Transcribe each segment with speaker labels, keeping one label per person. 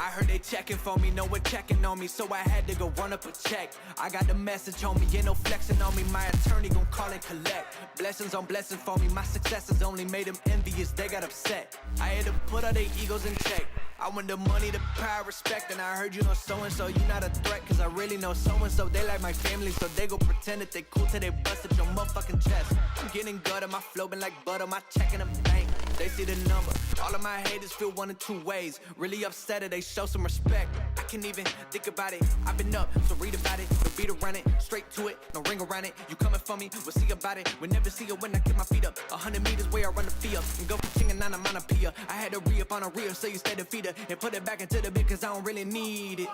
Speaker 1: I heard they checking for me, no one checking on me, so I had to go run up a check. I got the message on me, ain't no flexing on me, my attorney gon' call and collect. Blessings on blessings for me, my successes only made them envious, they got upset. I had to put all their egos in check. I want the money, the power, respect, and I heard you know so-and-so, you not a threat, cause I really know so-and-so, they like my family, so they go pretend that they cool till they bust at your motherfucking chest. I'm getting gutter, my flow been like butter, my check in the bank, they see the number. All of my haters feel one of two ways, really upset or they show some respect. I can't even think about it, I've been up, so read about it, no beat around it, straight to it, no ring around it. You coming for me, we'll see about it, we'll never see it when I get my feet up. 100 meters where I run the fee up, and go from king and nine, I'm on a pia. I had to re-up on a reel, so you stay defeated, and put it back into the bit, cause I don't really need it.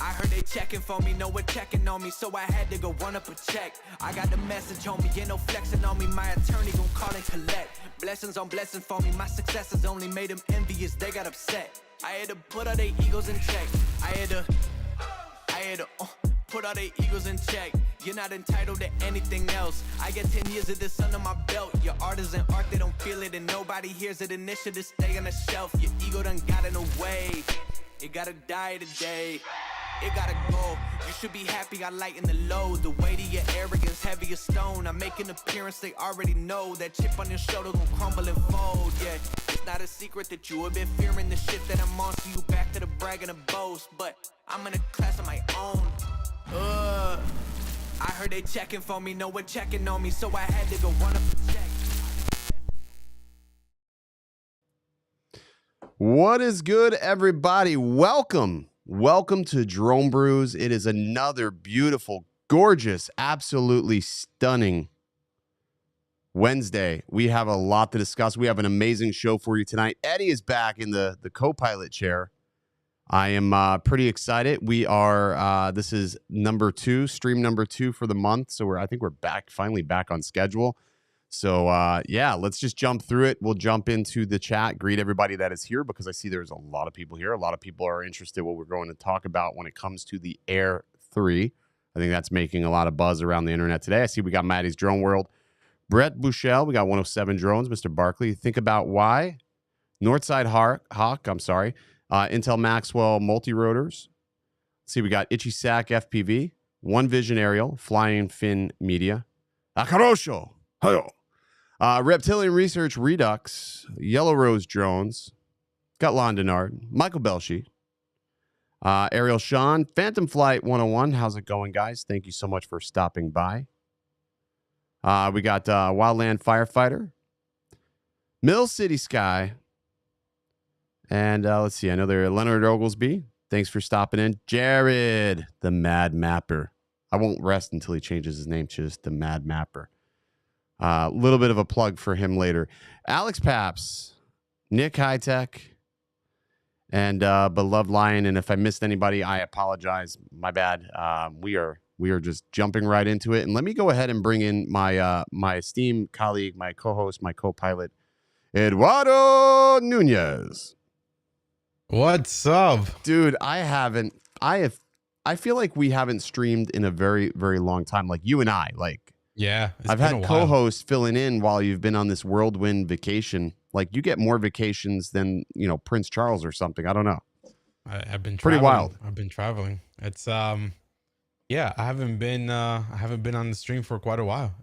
Speaker 1: I heard they checking for me, no one checking on me, so I had to go run up a check. I got the message on me, ain't no flexing on me, my attorney gon' call and collect. Blessings on blessings for me, my successes only made them envious, they got upset. I had to put all their egos in check. I had to put all their egos in check. You're not entitled to anything else. I get 10 years of this under my belt. Your art isn't art, they don't feel it, and nobody hears it. Initiative stay on the shelf. Your ego done got in the way. It gotta die today. It gotta go. You should be happy I lighten the load. The weight of your arrogance, heavy as stone. I make an appearance, they already know. That chip on your shoulder gon' crumble and fold, yeah. It's not a secret that you have been fearing the shit that I'm on. So you back to the brag and the boast. But I'm in a class of my own. I heard they checking for me, no one checking on me, so I had to go run up a check.
Speaker 2: What is good, everybody? Welcome to Drone Brews. It is another beautiful, gorgeous, absolutely stunning Wednesday. We have a lot to discuss. We have an amazing show for you tonight. Eddie is back in the co-pilot chair. I am pretty excited. We are, this is stream number 2 for the month. So I think we're finally back on schedule. So yeah, let's just jump through it. We'll jump into the chat, greet everybody that is here, because I see there's a lot of people here. A lot of people are interested in what we're going to talk about when it comes to the Air 3. I think that's making a lot of buzz around the internet today. I see we got Maddie's Drone World, Brett Bouchel, we got 107 Drones, Mr. Barkley. Think about why. Northside Hawk, I'm sorry. Intel Maxwell multi-rotors. Let's see, we got Itchy Sack FPV, One Vision Aerial, Flying Fin Media, Akarosho, Hayo. Reptilian Research Redux, Yellow Rose Drones, got Londonard, Michael Belshi, Ariel Sean, Phantom Flight 101. How's it going, guys? Thank you so much for stopping by. We got Wildland Firefighter, Mill City Sky, and let's see, I know there Leonard Oglesby. Thanks for stopping in. Jared, the Mad Mapper. I won't rest until he changes his name to just the Mad Mapper. A little bit of a plug for him later. Alex Paps, Nick Hitech, and Beloved Lion. And if I missed anybody, I apologize. My bad. We are just jumping right into it. And let me go ahead and bring in my my esteemed colleague, my co-host, my co-pilot, Eduardo Nunez.
Speaker 3: What's up,
Speaker 2: dude? I feel like we haven't streamed in a very, very long time. Like you and I, like.
Speaker 3: Yeah,
Speaker 2: I've had co-hosts filling in while you've been on this whirlwind vacation. Like you get more vacations than, Prince Charles or something. I don't know.
Speaker 3: I've been
Speaker 2: pretty wild.
Speaker 3: I've been traveling. It's yeah, I haven't been on the stream for quite a while.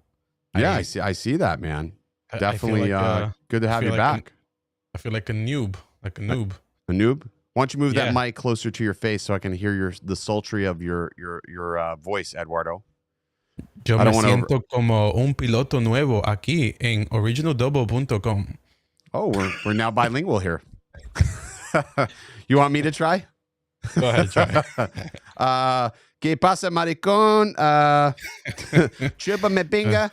Speaker 2: Yeah, I see that, man. Definitely good to have you back.
Speaker 3: I feel like a noob,
Speaker 2: A noob? Why don't you move that mic closer to your face so I can hear the sultry of your voice, Eduardo?
Speaker 3: Yo me siento como un piloto nuevo aquí en OriginaldoBo.com.
Speaker 2: Oh, we're now bilingual here. You want me to try?
Speaker 3: Go ahead, try.
Speaker 2: ¿Qué pasa, maricón? Chúpame pinga.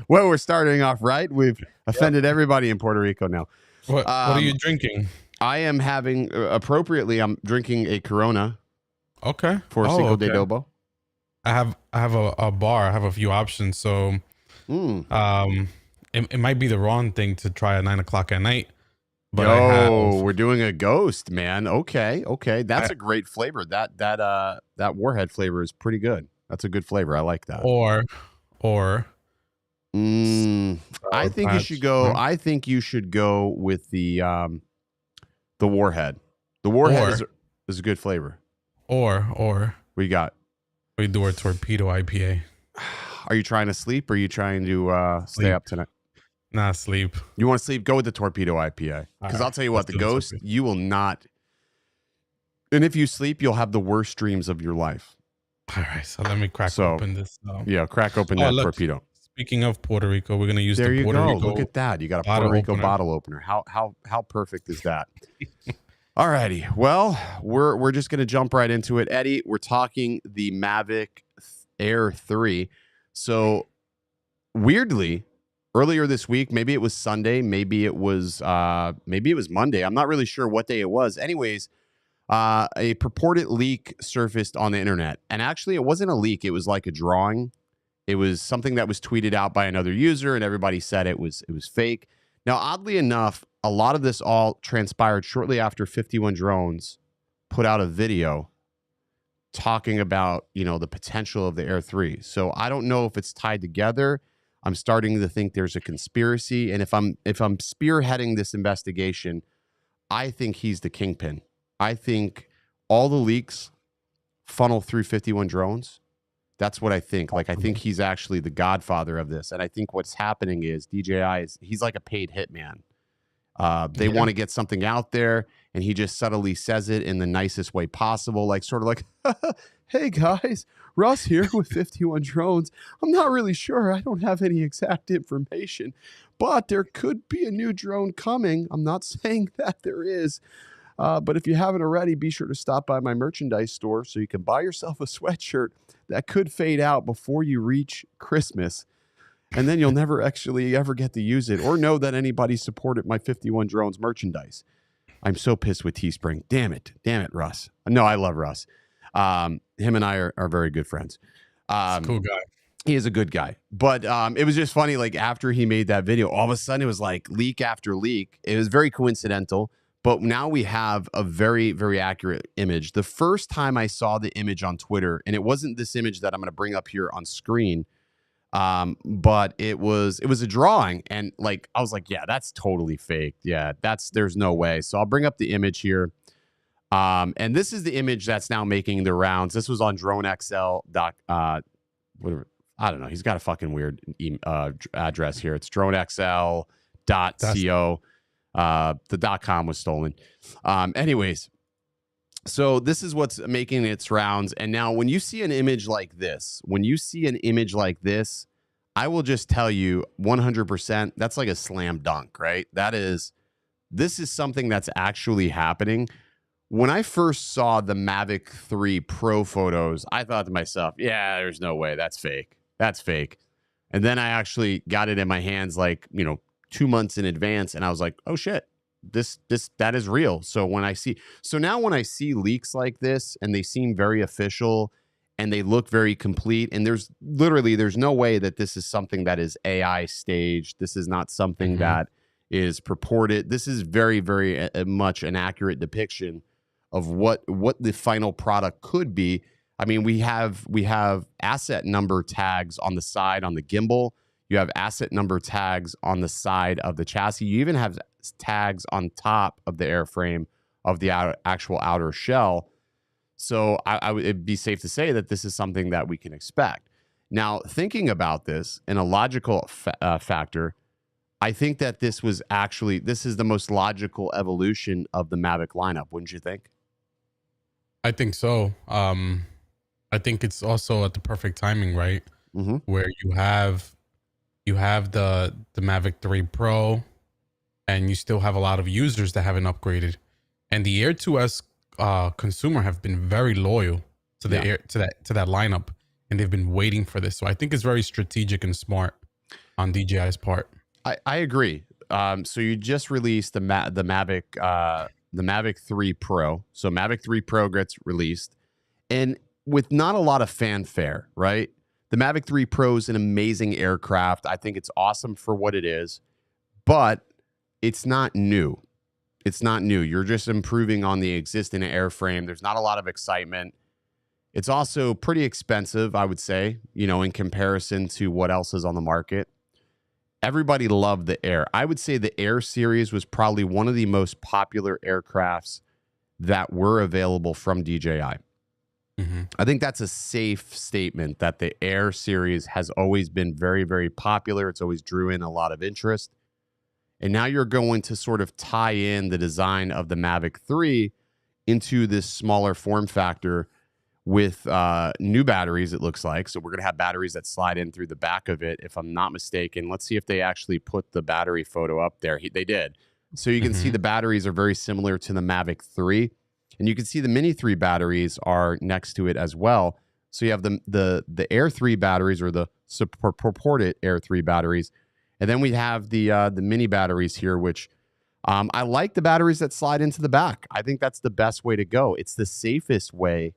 Speaker 2: Well, we're starting off right. We've offended everybody in Puerto Rico now.
Speaker 3: What are you drinking?
Speaker 2: I am having, appropriately, I'm drinking a Corona.
Speaker 3: Okay.
Speaker 2: For Cinco de Dobo.
Speaker 3: I have a bar. I have a few options. So, it might be the wrong thing to try at 9 o'clock at night. But
Speaker 2: we're doing a ghost, man. Okay. That's a great flavor. That warhead flavor is pretty good. That's a good flavor. I like that.
Speaker 3: Or
Speaker 2: I think you should go.
Speaker 3: No?
Speaker 2: I think you should go with the warhead. The warhead is a good flavor.
Speaker 3: Or
Speaker 2: we got.
Speaker 3: We do a torpedo IPA.
Speaker 2: Are you trying to sleep or are you trying to stay up tonight?
Speaker 3: Nah, sleep.
Speaker 2: You want to sleep? Go with the torpedo IPA. Because I'll tell you what, the ghost, you will not. And if you sleep, you'll have the worst dreams of your life.
Speaker 3: All right, so let me crack open this.
Speaker 2: Yeah, crack open that torpedo.
Speaker 3: Speaking of Puerto Rico, we're gonna use
Speaker 2: there
Speaker 3: the Puerto
Speaker 2: you go.
Speaker 3: Rico.
Speaker 2: Look at that. You got a Puerto Rico bottle opener. How perfect is that? All righty. Well, we're just gonna jump right into it. Eddie, we're talking the Mavic Air 3. So weirdly, earlier this week, maybe it was Sunday, maybe it was Monday. I'm not really sure what day it was. Anyways, a purported leak surfaced on the internet. And actually, it wasn't a leak. It was like a drawing. It was something that was tweeted out by another user, and everybody said it was fake. Now, oddly enough, a lot of this all transpired shortly after 51 Drones put out a video talking about, the potential of the Air 3. So I don't know if it's tied together. I'm starting to think there's a conspiracy. And if I'm spearheading this investigation, I think he's the kingpin. I think all the leaks funnel through 51 Drones. That's what I think. Like, I think he's actually the godfather of this. And I think what's happening is DJI he's like a paid hitman. They want to get something out there, and he just subtly says it in the nicest way possible. Like, sort of like, hey guys, Russ here with 51 Drones. I'm not really sure. I don't have any exact information, but there could be a new drone coming. I'm not saying that there is. But if you haven't already, be sure to stop by my merchandise store so you can buy yourself a sweatshirt that could fade out before you reach Christmas. And then you'll never actually ever get to use it or know that anybody supported my 51 Drones merchandise. I'm so pissed with Teespring. Damn it, Russ. No, I love Russ. Him and I are very good friends.
Speaker 3: He's a cool guy.
Speaker 2: He is a good guy. But it was just funny, like after he made that video, all of a sudden it was like leak after leak. It was very coincidental. But now we have a very, very accurate image. The first time I saw the image on Twitter, and it wasn't this image that I'm going to bring up here on screen, but it was a drawing, and like I was like, yeah, that's totally fake. Yeah, there's no way. So I'll bring up the image here. And this is the image that's now making the rounds. This was on DroneXL. Whatever. I don't know. He's got a fucking weird address here. It's DroneXL.co. The .com was stolen. Anyways, so this is what's making its rounds. And now when you see an image like this, I will just tell you 100%, that's like a slam dunk, right? This is something that's actually happening. When I first saw the Mavic 3 Pro photos, I thought to myself, yeah, there's no way. That's fake. And then I actually got it in my hands, 2 months in advance, and I was like, oh shit, that is real. So now when I see leaks like this and they seem very official and they look very complete, and there's no way that this is something that is AI staged. This is not something that is purported. This is very, very much an accurate depiction of what the final product could be. I mean, we have asset number tags on the side on the gimbal. You have asset number tags on the side of the chassis. You even have tags on top of the airframe of the actual outer shell. So it'd be safe to say that this is something that we can expect. Now, thinking about this in a logical factor, I think that this is the most logical evolution of the Mavic lineup. Wouldn't you think?
Speaker 3: I think so. I think it's also at the perfect timing, right? Mm-hmm. Where you have the Mavic 3 Pro, and you still have a lot of users that haven't upgraded, and the Air 2S consumer have been very loyal to the to that lineup, and they've been waiting for this. So I think it's very strategic and smart on DJI's part.
Speaker 2: I agree. So you just released the Mavic 3 Pro. So Mavic 3 Pro gets released, and with not a lot of fanfare, right? The Mavic 3 Pro is an amazing aircraft. I think it's awesome for what it is, but it's not new. It's not new. You're just improving on the existing airframe. There's not a lot of excitement. It's also pretty expensive, I would say, you know, in comparison to what else is on the market. Everybody loved the Air. I would say the Air series was probably one of the most popular aircrafts that were available from DJI. I think that's a safe statement that the Air series has always been very, very popular. It's always drew in a lot of interest. And now you're going to sort of tie in the design of the Mavic 3 into this smaller form factor with new batteries, it looks like. So we're going to have batteries that slide in through the back of it, if I'm not mistaken. Let's see if they actually put the battery photo up there. They did. So you can see the batteries are very similar to the Mavic 3. And you can see the Mini 3 batteries are next to it as well. So you have the Air 3 batteries, or the purported Air 3 batteries. And then we have the Mini batteries here, which I like the batteries that slide into the back. I think that's the best way to go. It's the safest way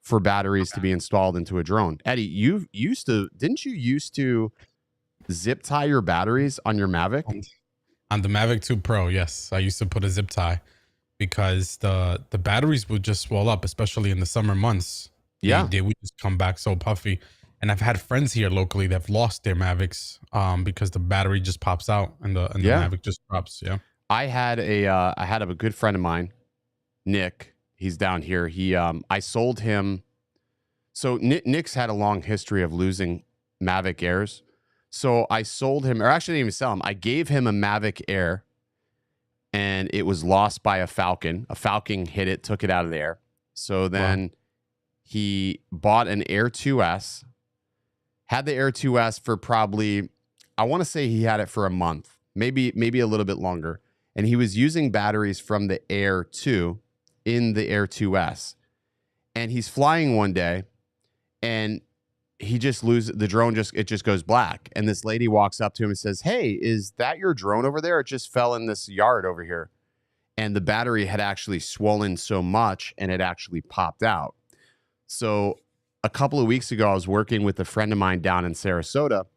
Speaker 2: for batteries to be installed into a drone. Eddie, didn't you used to zip tie your batteries on your Mavic?
Speaker 3: On the Mavic 2 Pro, yes. I used to put a zip tie because the batteries would just swell up, especially in the summer months.
Speaker 2: Yeah.
Speaker 3: They would just come back so puffy. And I've had friends here locally that have lost their Mavics because the battery just pops out and the Mavic just drops. Yeah. I
Speaker 2: had a good friend of mine, Nick. He's down here. I sold him. So Nick's had a long history of losing Mavic Airs. So I sold him, or actually didn't even sell him. I gave him a Mavic Air, and it was lost by a Falcon. A Falcon hit it, took it out of the air. So then he bought an Air 2S, had the Air 2S for probably, I want to say he had it for a month, maybe a little bit longer. And he was using batteries from the Air 2 in the Air 2S. And he's flying one day, and he just loses the drone. It just goes black. And this lady walks up to him and says, "Hey, is that your drone over there? It just fell in this yard over here." And the battery had actually swollen so much, and it actually popped out. So a couple of weeks ago, I was working with a friend of mine down in Sarasota,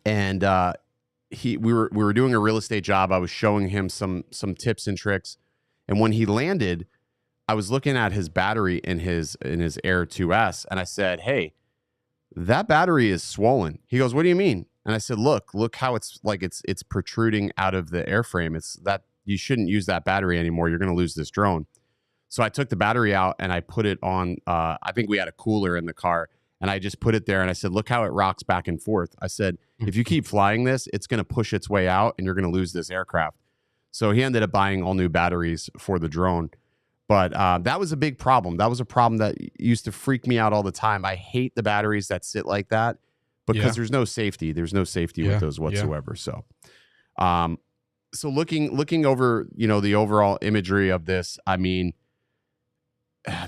Speaker 2: and we were doing a real estate job. I was showing him some tips and tricks. And when he landed, I was looking at his battery in his Air 2S, and I said, "Hey, that battery is swollen." He goes, "What do you mean?" And I said, look how it's protruding out of the airframe. It's that you shouldn't use that battery anymore. You're going to lose this drone. So I took the battery out and I put it on, I think we had a cooler in the car, and I just put it there and I said, "Look how it rocks back and forth." I said, "If you keep flying this, it's going to push its way out and you're going to lose this aircraft." So he ended up buying all new batteries for the drone. But that was a big problem. That was a problem that used to freak me out all the time. I hate the batteries that sit like that because there's no safety. There's no safety with those whatsoever. So, so looking over, you know, the overall imagery of this, I mean,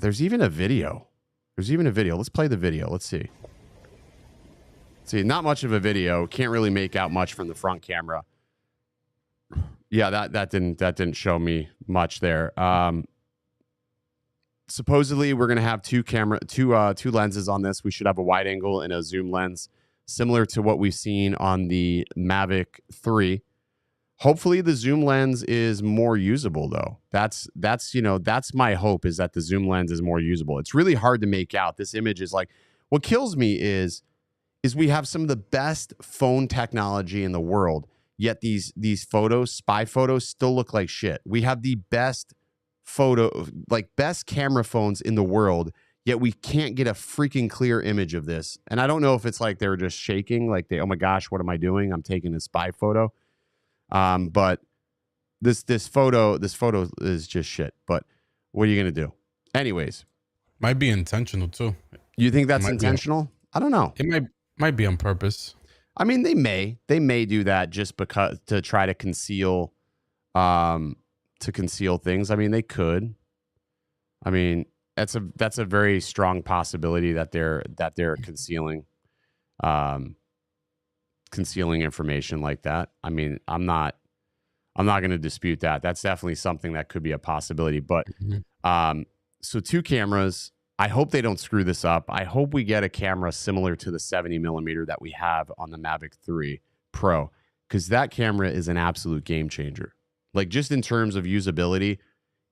Speaker 2: there's even a video. Let's play the video. Let's see. See, not much of a video. Can't really make out much from the front camera. Yeah, that didn't show me much there. Supposedly, we're going to have two lenses on this. We should have a wide angle and a zoom lens, similar to what we've seen on the Mavic 3. Hopefully, the zoom lens is more usable, though. That's my hope, is that the zoom lens is more usable. It's really hard to make out. This image is like, what kills me is we have some of the best phone technology in the world, yet these photos, spy photos, still look like shit. We have the best best camera phones in the world, yet we can't get a freaking clear image of this. And I don't know if it's like they were just shaking, like oh my gosh, what am I doing? I'm taking a spy photo. But this photo is just shit. But what are you gonna do? Anyways,
Speaker 3: might be intentional too.
Speaker 2: You think that's intentional? I don't know.
Speaker 3: It might be on purpose.
Speaker 2: I mean, they may do that just because to try to conceal things. I mean, they could. I mean, that's a very strong possibility that they're concealing information like that. I mean, I'm not going to dispute that. That's definitely something that could be a possibility. But so two cameras, I hope they don't screw this up. I hope we get a camera similar to the 70 millimeter that we have on the Mavic 3 Pro, because that camera is an absolute game changer. Like, just in terms of usability,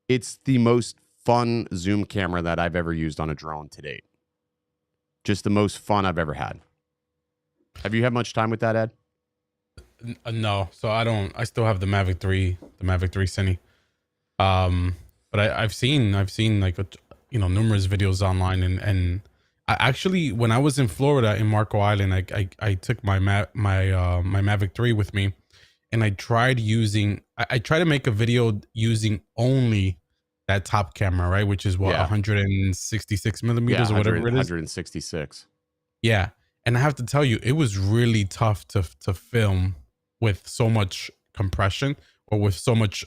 Speaker 2: it's the most fun zoom camera that I've ever used on a drone to date. Just the most fun I've ever had. Have you had much time with that, Ed?
Speaker 3: No, so I still have the Mavic 3, Cine. But I've seen like numerous videos online, and I actually, when I was in Florida in Marco Island, I took my Mavic 3 with me, and I tried to make a video using only that top camera, right? Which is 166 millimeters or whatever it is.
Speaker 2: 166.
Speaker 3: Yeah. And I have to tell you, it was really tough to film with so much compression or with so much,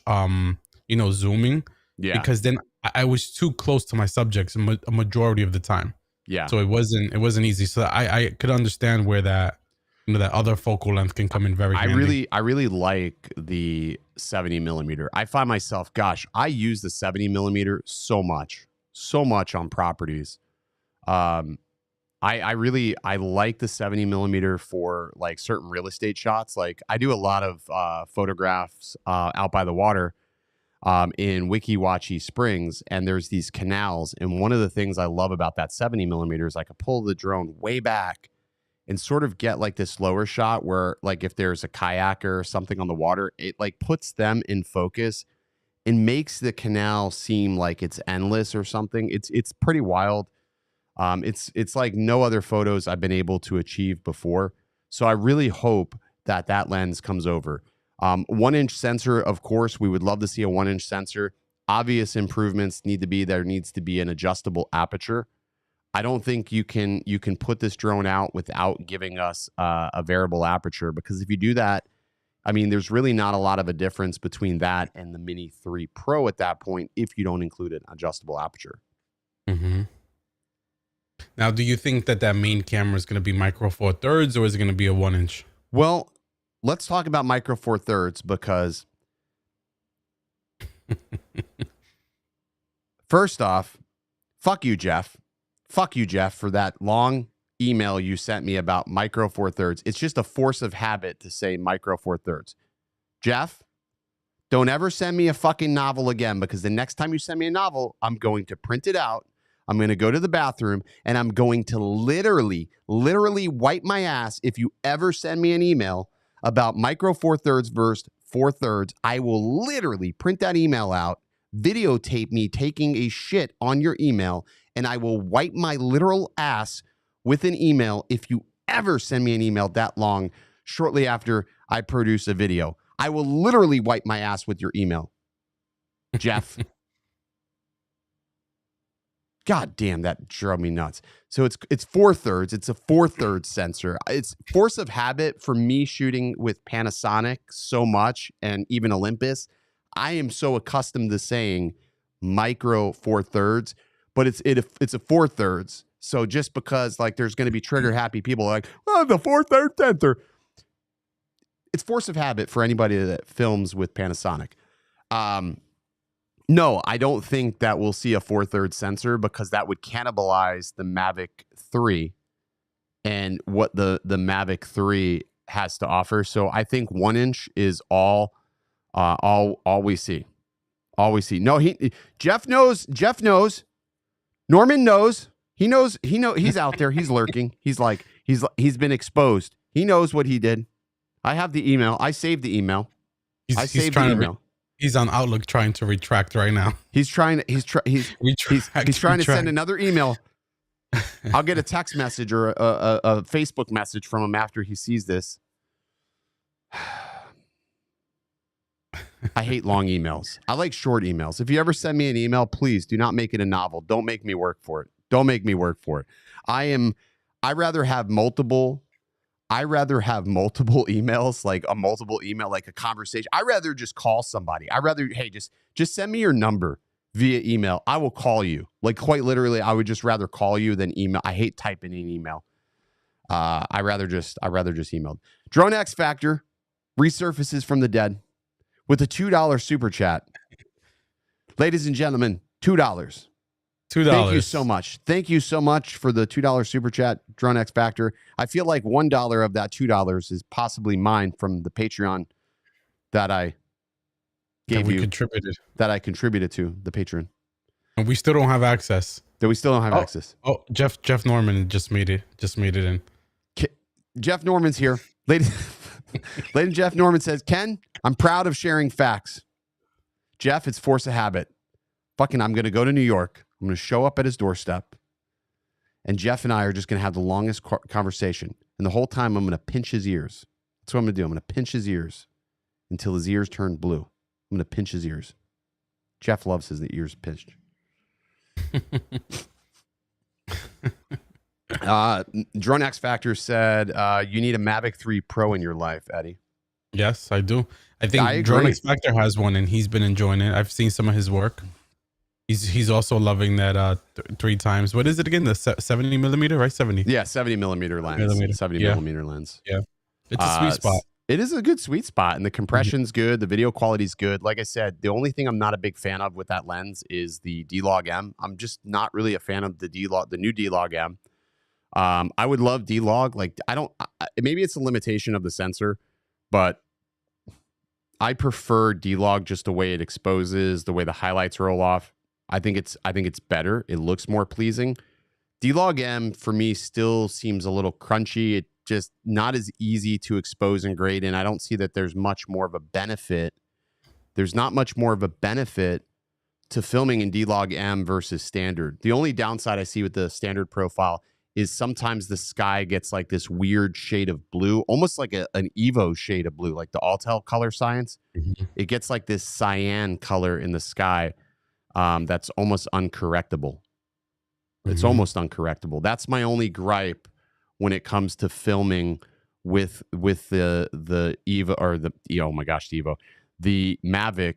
Speaker 3: zooming.
Speaker 2: Yeah.
Speaker 3: Because then I was too close to my subjects a majority of the time.
Speaker 2: Yeah.
Speaker 3: So it wasn't easy. So I could understand where that, that other focal length can come in very handy.
Speaker 2: I really like the 70 millimeter. I find myself, I use the 70 millimeter so much on properties. I like the 70 millimeter for like certain real estate shots. Like, I do a lot of photographs out by the water in Weeki Wachee Springs, and there's these canals. And one of the things I love about that 70 millimeter is I could pull the drone way back and sort of get like this lower shot where, like, if there's a kayaker or something on the water, it like puts them in focus and makes the canal seem like it's endless or something. It's pretty wild. It's like no other photos I've been able to achieve before. So I really hope that lens comes over. 1-inch sensor, of course, we would love to see a 1-inch sensor. Obvious improvements there needs to be an adjustable aperture. I don't think you can put this drone out without giving us a variable aperture, because if you do that, I mean, there's really not a lot of a difference between that and the Mini 3 Pro at that point if you don't include an adjustable aperture.
Speaker 3: Mm-hmm. Now, do you think that main camera is going to be micro four thirds, or is it going to be a 1-inch?
Speaker 2: Well, let's talk about micro four thirds, because first off, fuck you, Jeff. Fuck you, Jeff, for that long email you sent me about micro four thirds. It's just a force of habit to say micro four thirds. Jeff, don't ever send me a fucking novel again, because the next time you send me a novel, I'm going to print it out. I'm going to go to the bathroom, and I'm going to literally wipe my ass if you ever send me an email about micro four thirds versus four thirds. I will literally print that email out, videotape me taking a shit on your email, and I will wipe my literal ass with an email if you ever send me an email that long shortly after I produce a video. I will literally wipe my ass with your email, Jeff. God damn, that drove me nuts. So it's four thirds. It's a 4/3 sensor. It's force of habit for me shooting with Panasonic so much, and even Olympus. I am so accustomed to saying micro 4/3, but it's a 4/3. So just because like there's going to be trigger happy people like, oh, the 4/3 sensor. It's force of habit for anybody that films with Panasonic. No, I don't think that we'll see a 4/3 sensor, because that would cannibalize the Mavic 3 and what the Mavic 3 has to offer. So I think 1-inch is all we see. All we see. No, Jeff knows. Norman knows. He knows. He's out there. He's lurking. He's been exposed. He knows what he did. I have the email. I saved the email.
Speaker 3: He's on Outlook trying to retract right now. He's trying
Speaker 2: to send another email. I'll get a text message or a Facebook message from him after he sees this. I hate long emails. I like short emails. If you ever send me an email, please do not make it a novel. Don't make me work for it. I'd rather have multiple emails, like a multiple email, like a conversation. I'd rather just call somebody. Hey, just send me your number via email. I will call you. Like, quite literally, I would just rather call you than email. I hate typing in email. I rather just email. Drone X Factor resurfaces from the dead with a $2 super chat. Ladies and gentlemen, $2.
Speaker 3: $2.
Speaker 2: Thank you so much. Thank you so much for the $2 super chat, Drone X Factor. I feel like $1 of that $2 is possibly mine from the Patreon that I gave you, that I contributed to the Patreon.
Speaker 3: And we still don't have access.
Speaker 2: That we still don't have access.
Speaker 3: Oh, Jeff Norman just made it in.
Speaker 2: Jeff Norman's here. Lady Jeff Norman says, Ken, I'm proud of sharing facts. Jeff, it's force of habit. Fucking, I'm going to go to New York. I'm going to show up at his doorstep. And Jeff and I are just going to have the longest conversation. And the whole time I'm going to pinch his ears. That's what I'm going to do. I'm going to pinch his ears until his ears turn blue. I'm going to pinch his ears. Jeff loves his ears pinched. Drone X Factor said, you need a Mavic 3 Pro in your life, Eddie.
Speaker 3: Yes, I do. I think Drone X Factor has one and he's been enjoying it. I've seen some of his work. He's also loving that 3 times. What is it again? The 70 millimeter, right? 70.
Speaker 2: Yeah, 70 millimeter lens. 70 millimeter lens.
Speaker 3: Yeah. It's a sweet spot.
Speaker 2: It is a good sweet spot, and the compression's good. The video quality's good. Like I said, the only thing I'm not a big fan of with that lens is the D-Log M. I'm just not really a fan of the new D-Log M. I would love D-Log. Like, maybe it's a limitation of the sensor, but I prefer D-Log just the way it exposes, the way the highlights roll off. I think it's better. It looks more pleasing. D-Log M for me still seems a little crunchy. It just not as easy to expose and grade, and I don't see that there's much more of a benefit. There's not much more of a benefit to filming in D-Log M versus standard. The only downside I see with the standard profile is sometimes the sky gets like this weird shade of blue, almost like an Evo shade of blue, like the Autel color science. Mm-hmm. It gets like this cyan color in the sky that's almost uncorrectable. It's almost uncorrectable. That's my only gripe when it comes to filming with the Evo or the Evo, the Mavic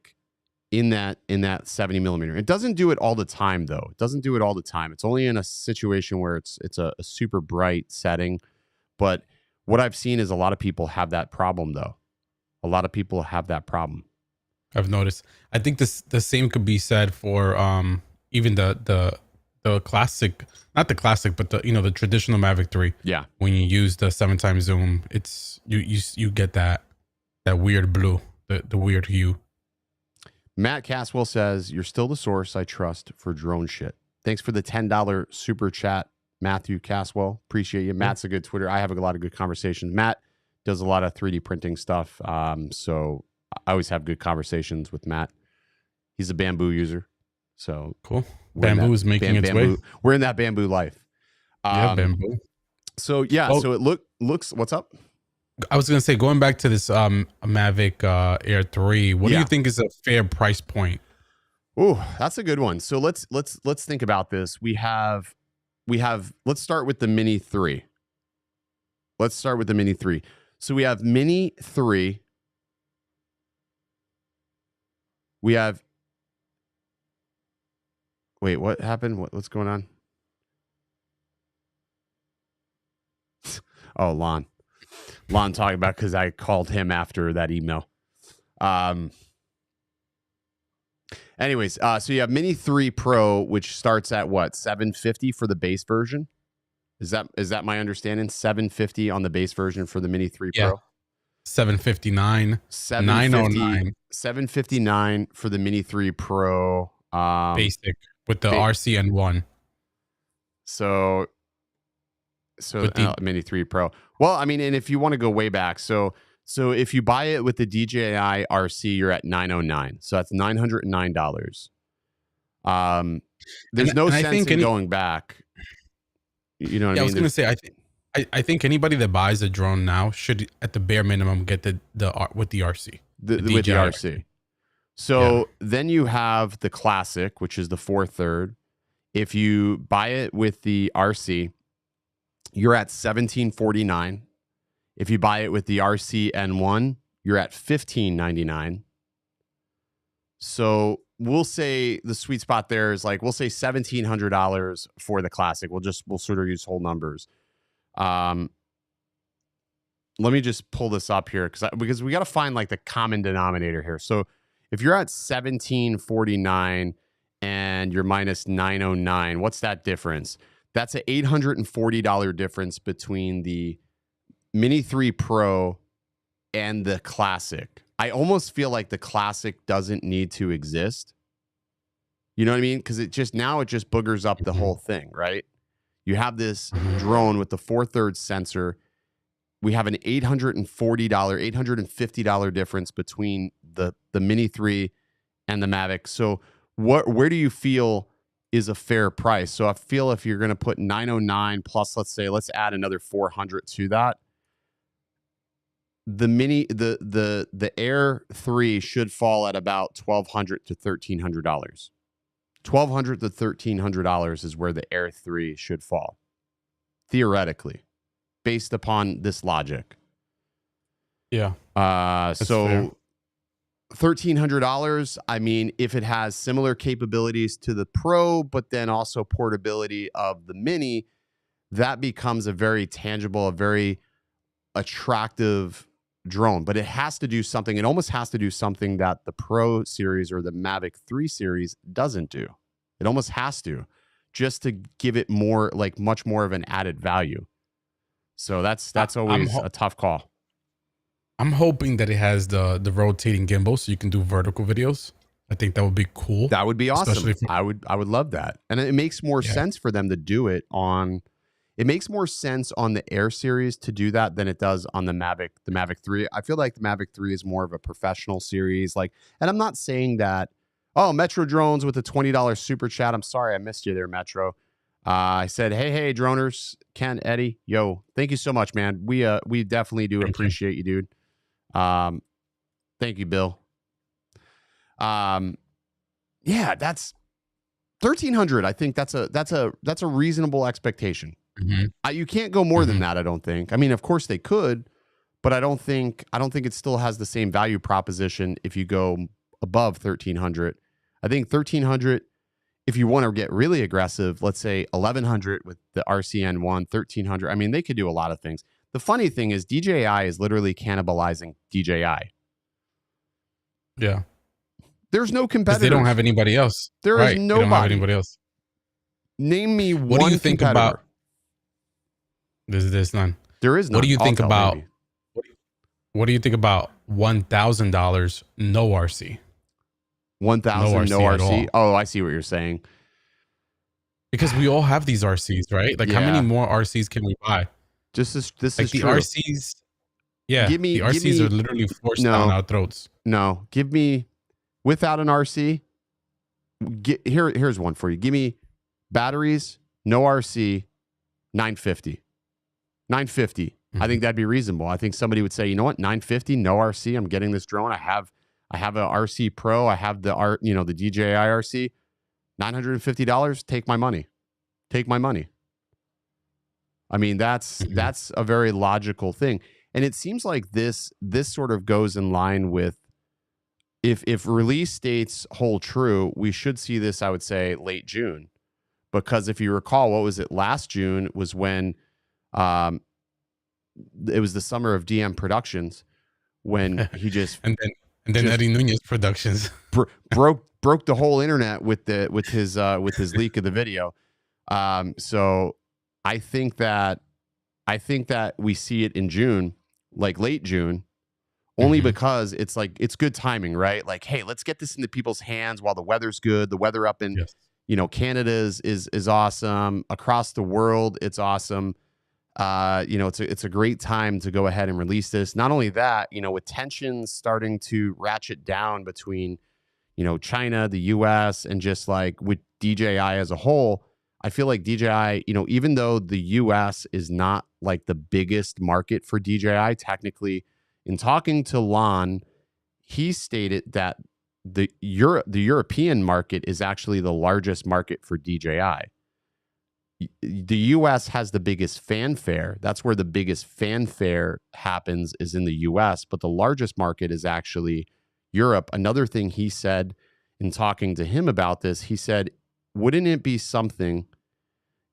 Speaker 2: in that 70 millimeter. It doesn't do it all the time though. It doesn't do it all the time. It's only in a situation where it's a super bright setting. But what I've seen is a lot of people have that problem though. A lot of people have that problem.
Speaker 3: I've noticed. I think the same could be said for even the classic, not the classic, but the traditional Mavic 3.
Speaker 2: Yeah.
Speaker 3: When you use the 7x zoom, it's you get that weird blue, the weird hue.
Speaker 2: Matt Caswell says, you're still the source I trust for drone shit. Thanks for the $10 super chat, Matthew Caswell. Appreciate you. Matt's a good Twitter. I have a lot of good conversations. Matt does a lot of 3D printing stuff. So I always have good conversations with Matt. He's a Bamboo user. So
Speaker 3: cool. Bamboo is making its way.
Speaker 2: We're in that Bamboo life.
Speaker 3: Yeah, Bamboo.
Speaker 2: So so it looks. What's up?
Speaker 3: I was gonna say, going back to this Mavic Air 3, what do you think is a fair price point?
Speaker 2: Oh, that's a good one. So let's think about this. We have. Let's start with the Mini 3. So we have Mini 3. We have. Wait, what happened? What's going on? Oh, Lon talking about, because I called him after that email. Anyways, so you have Mini 3 Pro, which starts at what, $750 for the base version? Is that my understanding? $750 on the base version for the Mini 3 Pro.
Speaker 3: $759. $909.
Speaker 2: $759 for the Mini 3 Pro.
Speaker 3: Basic with the RCN1.
Speaker 2: So Mini 3 Pro. Well, I mean, and if you want to go way back, so if you buy it with the DJI RC, you're at $909. So that's $909. There's no sense in going back. You know what I mean?
Speaker 3: I was going to say, I think anybody that buys a drone now should, at the bare minimum, get the with the RC.
Speaker 2: With the RC. So then you have the Classic, which is the 4/3. If you buy it with the RC, you're at $1,749. If you buy it with the RC N1, you're at $1,599. So we'll say the sweet spot there is like, we'll say $1,700 for the Classic. We'll sort of use whole numbers. Let me just pull this up here because we got to find like the common denominator here. So if you're at $1,749 and you're minus 909. What's that difference? That's an $840 difference between the Mini 3 Pro and the Classic. I almost feel like the Classic doesn't need to exist. You know what I mean? Because it just boogers up the whole thing, right? You have this drone with the 4/3 sensor. We have an $840, $850 difference between the Mini 3 and the Mavic. So where do you feel is a fair price? So I feel if you're going to put 909 plus, let's add another 400 to that. The Air 3 should fall at about $1,200 to $1,300. $1,200 to $1,300 is where the Air 3 should fall, theoretically, based upon this logic.
Speaker 3: Yeah.
Speaker 2: So
Speaker 3: fair.
Speaker 2: $1,300. I mean, if it has similar capabilities to the Pro, but then also portability of the Mini, that becomes a very tangible, a very attractive drone. But it has to do something. It almost has to do something that the Pro series or the Mavic 3 series doesn't do. It almost has to, just to give it more, like much more of an added value. So that's always a tough call.
Speaker 3: I'm hoping that it has the rotating gimbal so you can do vertical videos. I think that would be cool.
Speaker 2: That would be awesome. I would love that. And it makes more sense for them to do it on. It makes more sense on the Air series to do that than it does on the Mavic 3. I feel like the Mavic 3 is more of a professional series. Like, and I'm not saying that, oh, Metro Drones with a $20 super chat. I'm sorry I missed you there, Metro. I said, hey, droners, Ken, Eddie, yo, thank you so much, man. We definitely do appreciate you, dude. Thank you, Bill. Yeah, that's 1,300. I think that's a reasonable expectation. You can't go more than that, I don't think. I mean, of course they could, but I don't think it still has the same value proposition if you go above 1,300. I think 1,300, if you want to get really aggressive, let's say 1,100 with the RCN1, 1,300. I mean, they could do a lot of things. The funny thing is DJI is literally cannibalizing DJI.
Speaker 3: Yeah.
Speaker 2: There's no competitor.
Speaker 3: They don't have anybody else.
Speaker 2: There is nobody.
Speaker 3: They don't have anybody else.
Speaker 2: Name me one
Speaker 3: What do you think
Speaker 2: competitor.
Speaker 3: about? There's none.
Speaker 2: There is none.
Speaker 3: What do you think about?
Speaker 2: Maybe.
Speaker 3: What do you think about $1,000 no RC?
Speaker 2: 1,000 no RC. Oh, I see what you're saying.
Speaker 3: Because we all have these RCs, right? Like, how many more RCs can we buy?
Speaker 2: This is
Speaker 3: like
Speaker 2: the
Speaker 3: true. RCs. Yeah, the RCs are literally forced down our throats.
Speaker 2: No, give me without an RC. Here's one for you. Give me batteries, no RC, $950. $950. I think that'd be reasonable. I think somebody would say, you know what, $950, no RC. I'm getting this drone. I have an RC Pro. I have the the DJI RC. $950. Take my money. Take my money. I mean, that's a very logical thing. And it seems like this sort of goes in line with if release dates hold true, we should see this, I would say, late June. Because if you recall, what was it? Last June was when it was the summer of DM Productions when he just
Speaker 3: and then Eddie Nunez Productions
Speaker 2: broke the whole internet with his leak of the video. So I think that we see it in June, like late June, only because it's like it's good timing, right? Like, hey, let's get this into people's hands while the weather's good. The weather up in Canada is awesome. Across the world, it's awesome. It's a great time to go ahead and release this. Not only that, with tensions starting to ratchet down between, China, the US, and just like with DJI as a whole, I feel like DJI, even though the US is not like the biggest market for DJI, technically, in talking to Lon, he stated that the European market is actually the largest market for DJI. The US has the biggest fanfare. That's where the biggest fanfare happens, is in the US, but the largest market is actually Europe. Another thing he said in talking to him about this, he said, wouldn't it be something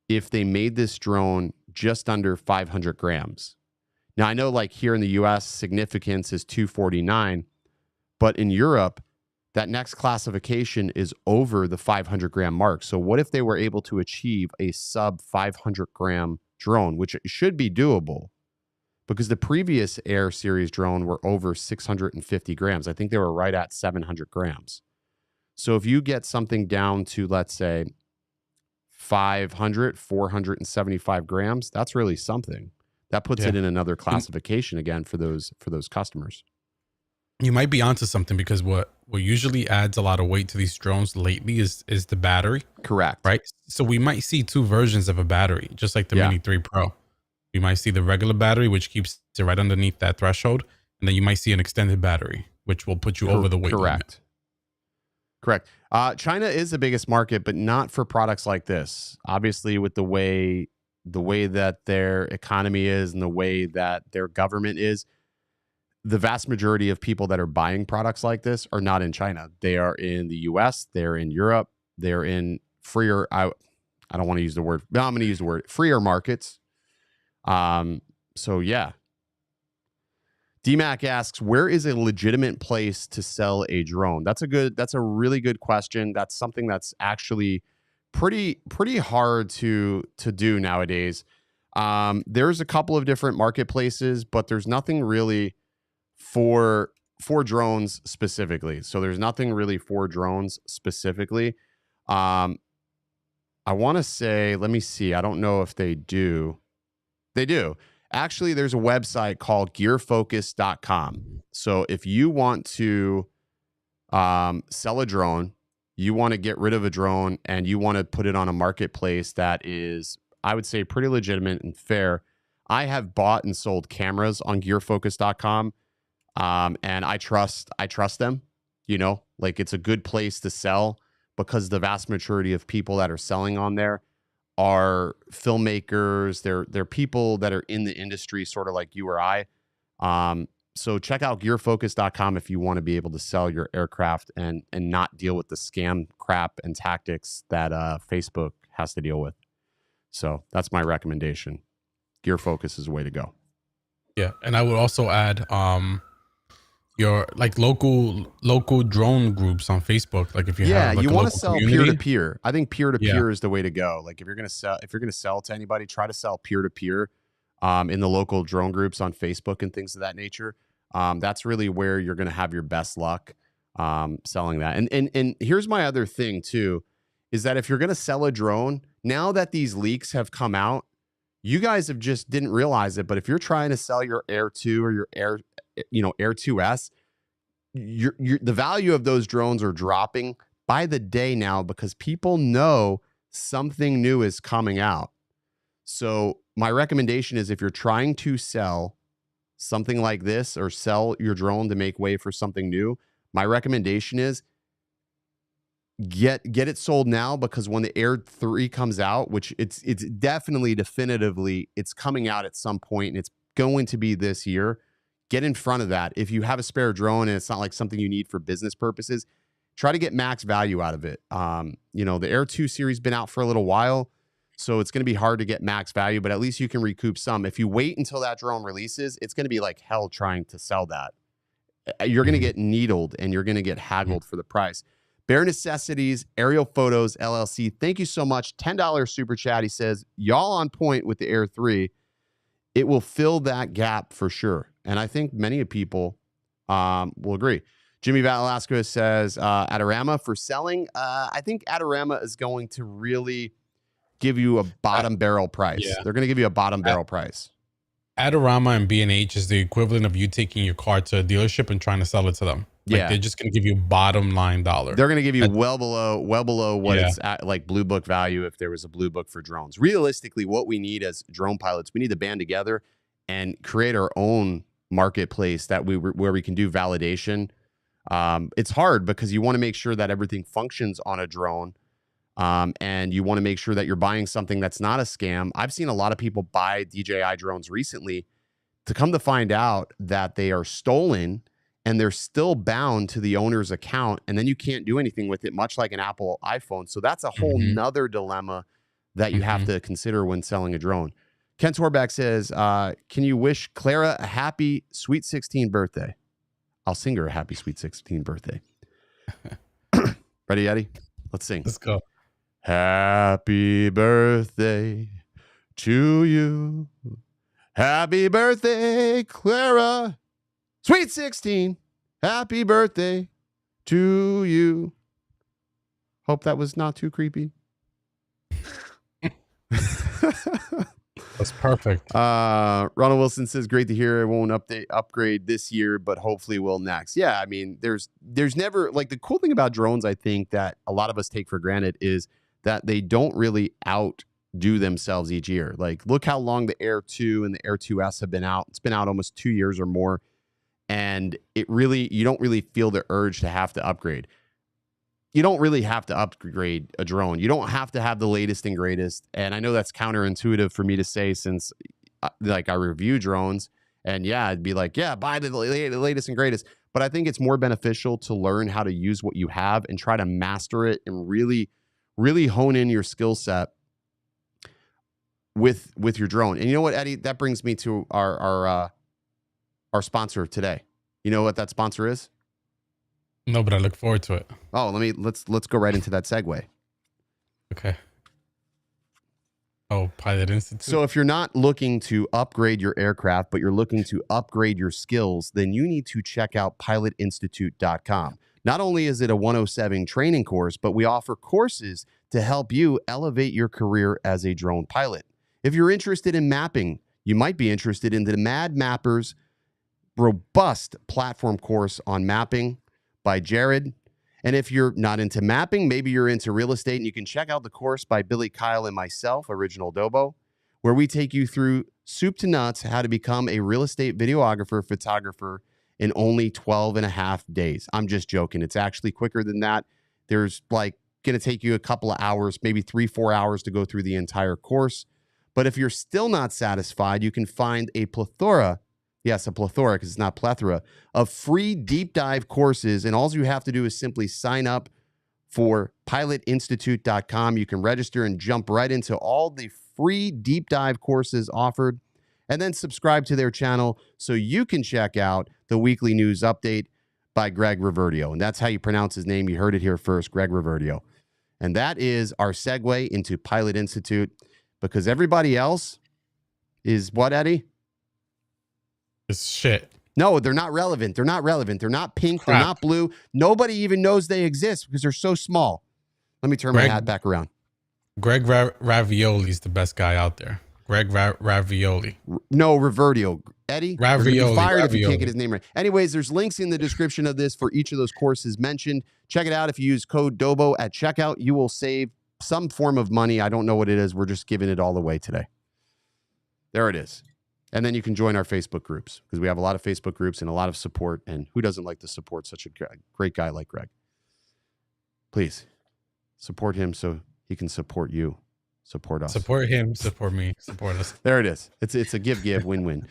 Speaker 2: if they made this drone just under 500 grams? Now, I know like here in the US, significance is 249, but in Europe, that next classification is over the 500 gram mark. So what if they were able to achieve a sub 500 gram drone, which should be doable because the previous Air series drone were over 650 grams. I think they were right at 700 grams. So if you get something down to, let's say, 475 grams, that's really something. That puts it in another classification again for those customers.
Speaker 3: You might be onto something because what usually adds a lot of weight to these drones lately is the battery.
Speaker 2: Correct.
Speaker 3: Right. So we might see two versions of a battery, just like the Mini 3 Pro. You might see the regular battery, which keeps it right underneath that threshold. And then you might see an extended battery, which will put you over the weight limit.
Speaker 2: Correct. China is the biggest market, but not for products like this. Obviously, with the way that their economy is and the way that their government is, the vast majority of people that are buying products like this are not in China. They are in the US, they're in Europe, they're in freer, I don't want to use the word, but I'm going to use the word freer markets. So yeah. DMAC asks, where is a legitimate place to sell a drone? That's a really good question. That's something that's actually pretty hard to do nowadays. There's a couple of different marketplaces, but there's nothing really for drones specifically. So there's nothing really for drones specifically. I want to say, let me see. I don't know if they do. They do. Actually, there's a website called gearfocus.com. So if you want to sell a drone, you want to get rid of a drone and you want to put it on a marketplace that is, I would say, pretty legitimate and fair. I have bought and sold cameras on gearfocus.com. And I trust them, like it's a good place to sell because the vast majority of people that are selling on there are filmmakers. They're people that are in the industry, sort of like you or I. So check out gearfocus.com if you want to be able to sell your aircraft and not deal with the scam crap and tactics that Facebook has to deal with. So that's my recommendation. Gear Focus is the way to go.
Speaker 3: Yeah. And I would also add, your like local drone groups on Facebook. Like if you have like
Speaker 2: you want to sell
Speaker 3: community.
Speaker 2: peer-to-peer. I think peer-to-peer is the way to go. Like if you're going to sell to anybody, try to sell peer-to-peer in the local drone groups on Facebook and things of that nature. That's really where you're going to have your best luck selling that. And here's my other thing too, is that if you're going to sell a drone, now that these leaks have come out, you guys have just didn't realize it, but if you're trying to sell your Air 2 or your Air 2S, the value of those drones are dropping by the day now because people know something new is coming out. So my recommendation is if you're trying to sell something like this or sell your drone to make way for something new, my recommendation is get it sold now, because when the Air 3 comes out, which it's definitively it's coming out at some point and it's going to be this year, get in front of that. If you have a spare drone and it's not like something you need for business purposes, try to get max value out of it. The Air 2 series been out for a little while, so it's going to be hard to get max value, but at least you can recoup some. If you wait until that drone releases, it's going to be like hell trying to sell that. You're going to get needled and you're going to get haggled for the price. Bare Necessities, Aerial Photos, LLC. Thank you so much. $10 super chat. He says, y'all on point with the Air 3. It will fill that gap for sure. And I think many people will agree. Jimmy Velasquez says, Adorama for selling. I think Adorama is going to really give you a bottom barrel price. Yeah. They're going to give you a bottom barrel price.
Speaker 3: Adorama and B&H is the equivalent of you taking your car to a dealership and trying to sell it to them. Like they're just going to give you bottom line dollar.
Speaker 2: They're going to give you well below what it's at, like Blue Book value if there was a Blue Book for drones. Realistically, what we need as drone pilots, we need to band together and create our own marketplace where we can do validation. It's hard because you want to make sure that everything functions on a drone, and you want to make sure that you're buying something that's not a scam. I've seen a lot of people buy DJI drones recently to come to find out that they are stolen and they're still bound to the owner's account, and then you can't do anything with it, much like an Apple iPhone. So that's a whole nother dilemma that you have to consider when selling a drone. Ken Torbeck says, can you wish Clara a happy sweet 16 birthday? I'll sing her a happy sweet 16 birthday. Ready, Eddie? Let's sing.
Speaker 3: Let's go.
Speaker 2: Happy birthday to you. Happy birthday, Clara. Sweet 16. Happy birthday to you. Hope that was not too creepy.
Speaker 3: That's perfect.
Speaker 2: Ronald Wilson says, great to hear. It won't upgrade this year, but hopefully will next. Yeah, I mean, there's never, like, the cool thing about drones, I think, that a lot of us take for granted is that they don't really outdo themselves each year. Like, look how long the Air 2 and the Air 2S have been out. It's been out almost 2 years or more. And you don't really feel the urge to have to upgrade. You don't really have to upgrade a drone. You don't have to have the latest and greatest. And I know that's counterintuitive for me to say, since like I review drones, and yeah, I'd be like, yeah, buy the latest and greatest. But I think it's more beneficial to learn how to use what you have and try to master it and really, really hone in your skill set with your drone. And you know what, Eddie, that brings me to our sponsor today. You know what that sponsor is?
Speaker 3: No, but I look forward to it.
Speaker 2: Oh, let's go right into that segue.
Speaker 3: Okay. Oh, Pilot Institute.
Speaker 2: So if you're not looking to upgrade your aircraft, but you're looking to upgrade your skills, then you need to check out pilotinstitute.com. Not only is it a 107 training course, but we offer courses to help you elevate your career as a drone pilot. If you're interested in mapping, you might be interested in the Mad Mappers robust platform course on mapping by Jared. And if you're not into mapping, maybe you're into real estate, and you can check out the course by Billy Kyle and myself, OriginaldoBo, where we take you through soup to nuts how to become a real estate videographer, photographer in only 12 and a half days. I'm just joking. It's actually quicker than that. There's like going to take you a couple of hours, maybe 3-4 hours to go through the entire course. But if you're still not satisfied, you can find a plethora, yes, a plethora, because it's not plethora, of free deep dive courses. And all you have to do is simply sign up for pilotinstitute.com. You can register and jump right into all the free deep dive courses offered, and then subscribe to their channel so you can check out the weekly news update by Greg Reverdio. And that's how you pronounce his name. You heard it here first, Greg Reverdio. And that is our segue into Pilot Institute, because everybody else is what, Eddie?
Speaker 3: It's shit.
Speaker 2: No, they're not relevant. They're not relevant. They're not pink.
Speaker 3: Crap.
Speaker 2: They're not blue. Nobody even knows they exist because they're so small. Let me turn my hat back around.
Speaker 3: Greg Ravioli is the best guy out there. Greg Ravioli.
Speaker 2: No, Reverdio. Eddie,
Speaker 3: Ravioli.
Speaker 2: you're gonna be fired if you
Speaker 3: Ravioli.
Speaker 2: can't get his name right. Anyways, there's links in the description of this for each of those courses mentioned. Check it out. If you use code DOBO at checkout, you will save some form of money. I don't know what it is. We're just giving it all away today. There it is. And then you can join our Facebook groups, because we have a lot of Facebook groups and a lot of support. And who doesn't like to support such a great guy like Greg? Please support him so he can support you. Support us.
Speaker 3: Support him. Support me. Support us.
Speaker 2: There it is. It's a give win-win.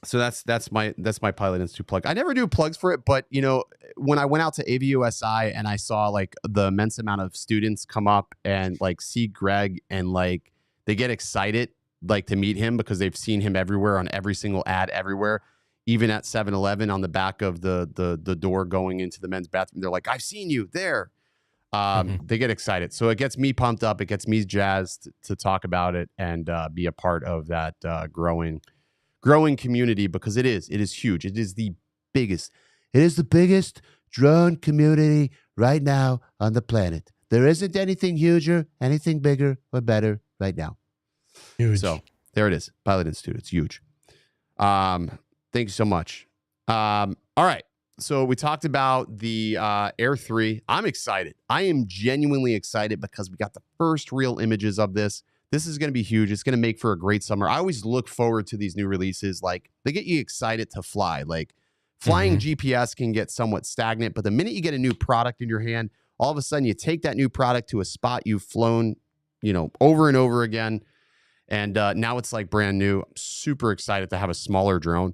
Speaker 2: So that's my Pilot Institute plug. I never do plugs for it, but you know, when I went out to AVUSI and I saw like the immense amount of students come up and like see Greg, and like they get excited like to meet him because they've seen him everywhere on every single ad everywhere, even at 7-Eleven on the back of the door going into the men's bathroom. They're like, I've seen you there. They get excited. So it gets me pumped up. It gets me jazzed to talk about it and be a part of that growing community, because it is huge. It is the biggest. It is the biggest drone community right now on the planet. There isn't anything huger, anything bigger or better right now.
Speaker 3: Huge.
Speaker 2: So there it is. Pilot Institute. It's huge. Thank you so much. All right. So we talked about the Air 3. I'm excited. I am genuinely excited because we got the first real images of this. This is going to be huge. It's going to make for a great summer. I always look forward to these new releases. Like, they get you excited to fly. Like, flying GPS can get somewhat stagnant, but the minute you get a new product in your hand, all of a sudden you take that new product to a spot you've flown, you know, over and over again. And now it's like brand new. I'm super excited to have a smaller drone.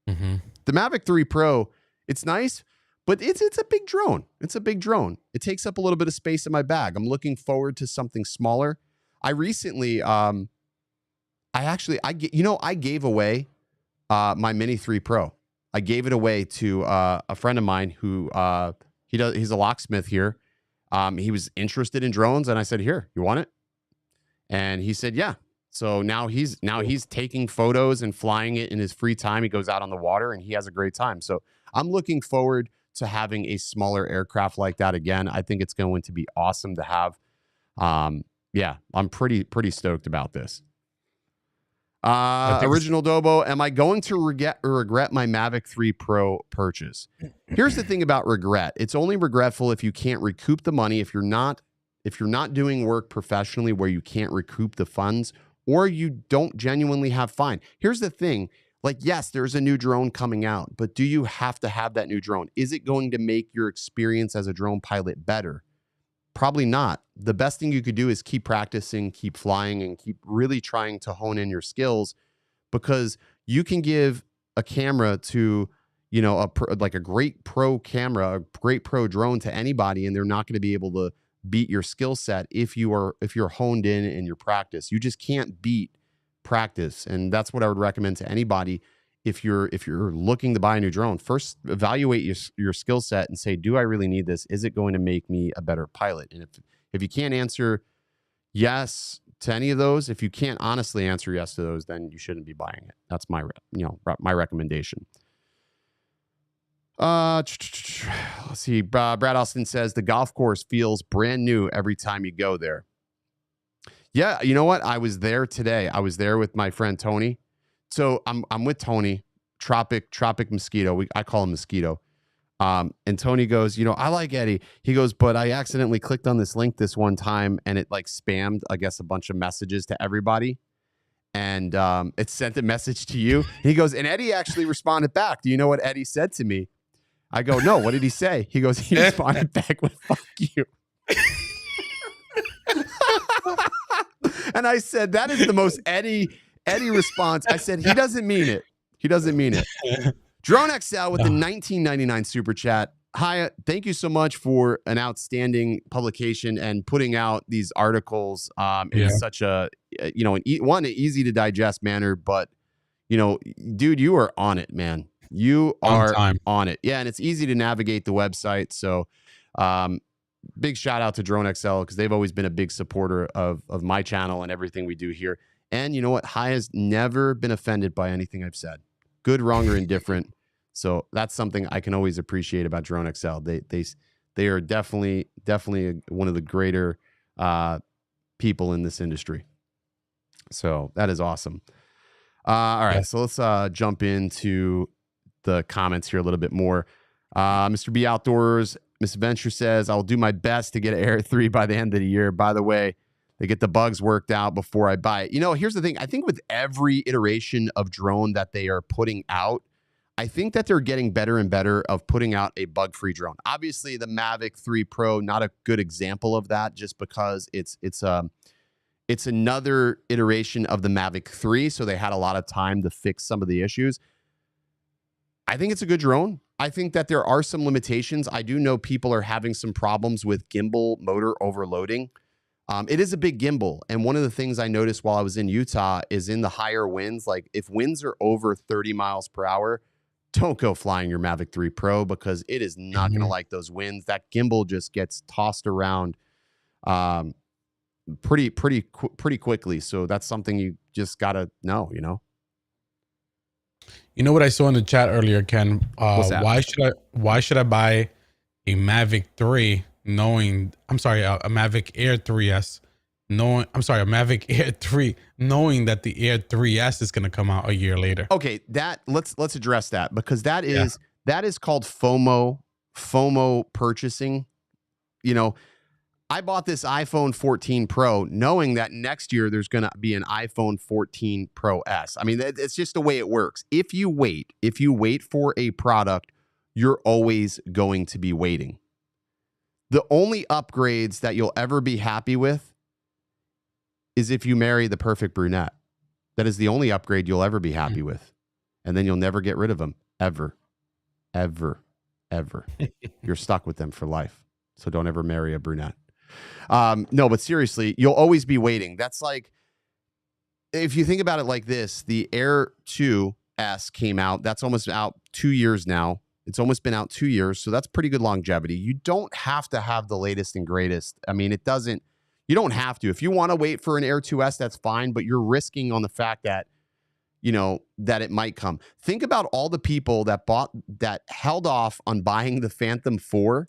Speaker 2: The Mavic 3 Pro, it's nice, but it's a big drone. It's a big drone. It takes up a little bit of space in my bag. I'm looking forward to something smaller. I recently, I gave away my Mini 3 Pro. I gave it away to a friend of mine who he's a locksmith here. He was interested in drones, and I said, "Here, you want it?" And he said, "Yeah." So now he's taking photos and flying it in his free time. He goes out on the water and he has a great time. So I'm looking forward to having a smaller aircraft like that again. I think it's going to be awesome to have. Yeah, I'm pretty stoked about this. OriginaldoBo, am I going to regret my Mavic 3 Pro purchase? Here's the thing about regret. It's only regretful if you can't recoup the money, if you're not doing work professionally where you can't recoup the funds, or you don't genuinely have fun. Here's the thing. Like, yes, there's a new drone coming out, but do you have to have that new drone? Is it going to make your experience as a drone pilot better? Probably not. The best thing you could do is keep practicing, keep flying, and keep really trying to hone in your skills, because you can give a camera to, you know, like a great pro camera, a great pro drone to anybody, and they're not going to be able to beat your skill set if you're honed in your practice. You just can't beat practice. And that's what I would recommend to anybody. If you're looking to buy a new drone, first evaluate your skill set and say, do I really need this? Is it going to make me a better pilot? And if you can't answer yes to any of those, if you can't honestly answer yes to those, then you shouldn't be buying it. That's my recommendation. Let's see. Brad Austin says the golf course feels brand new every time you go there. Yeah, you know what? I was there today. I was there with my friend Tony. So I'm with Tony, Tropic Mosquito. I call him Mosquito. And Tony goes, you know, I like Eddie. He goes, but I accidentally clicked on this link this one time and it like spammed, I guess, a bunch of messages to everybody. And it sent a message to you. And he goes, and Eddie actually responded back. Do you know what Eddie said to me? I go, no, what did he say? He goes, he responded back with, fuck you. And I said, that is the most Eddie response. I said, he doesn't mean it. He doesn't mean it. Drone XL with the $19.99 super chat. Hi, thank you so much for an outstanding publication and putting out these articles in such a, you know, an easy to digest manner. But, you know, dude, you are on it, man. You are on it. Yeah, and it's easy to navigate the website. So big shout out to Drone XL, because they've always been a big supporter of my channel and everything we do here. And you know what? Hai has never been offended by anything I've said, good, wrong, or indifferent. So that's something I can always appreciate about Drone XL. They are definitely one of the greater people in this industry. So that is awesome. All right, so let's jump into the comments here a little bit more. Mr. B Outdoors, Miss Venture says, I'll do my best to get an Air 3 by the end of the year. By the way, they get the bugs worked out before I buy it. You know, here's the thing. I think with every iteration of drone that they are putting out, I think that they're getting better and better of putting out a bug-free drone. Obviously, the Mavic 3 Pro, not a good example of that, just because it's another iteration of the Mavic 3, so they had a lot of time to fix some of the issues. I think it's a good drone. I think that there are some limitations. I do know people are having some problems with gimbal motor overloading. It is a big gimbal. And one of the things I noticed while I was in Utah is in the higher winds, like if winds are over 30 miles per hour, don't go flying your Mavic 3 Pro, because it is not going to like those winds. That gimbal just gets tossed around pretty quickly. So that's something you just got to know, you know?
Speaker 3: You know what I saw in the chat earlier, Ken?
Speaker 2: What's that?
Speaker 3: Why should I buy a Mavic 3 knowing, I'm sorry, a Mavic Air 3S knowing, I'm sorry, a Mavic Air 3 knowing that the Air 3S is going to come out a year later?
Speaker 2: Okay, let's address that, because that is called FOMO purchasing. You know, I bought this iPhone 14 Pro knowing that next year there's going to be an iPhone 14 Pro S. I mean, it's just the way it works. If you wait for a product, you're always going to be waiting. The only upgrades that you'll ever be happy with is if you marry the perfect brunette. That is the only upgrade you'll ever be happy with. And then you'll never get rid of them. Ever. You're stuck with them for life. So don't ever marry a brunette. No, but seriously, you'll always be waiting. That's like, if you think about it like this, the Air 2 S came out. That's almost out 2 years now. It's almost been out 2 years. So that's pretty good longevity. You don't have to have the latest and greatest. I mean, you don't have to. If you want to wait for an Air 2S, that's fine, but you're risking on the fact that, that it might come. Think about all the people that held off on buying the Phantom 4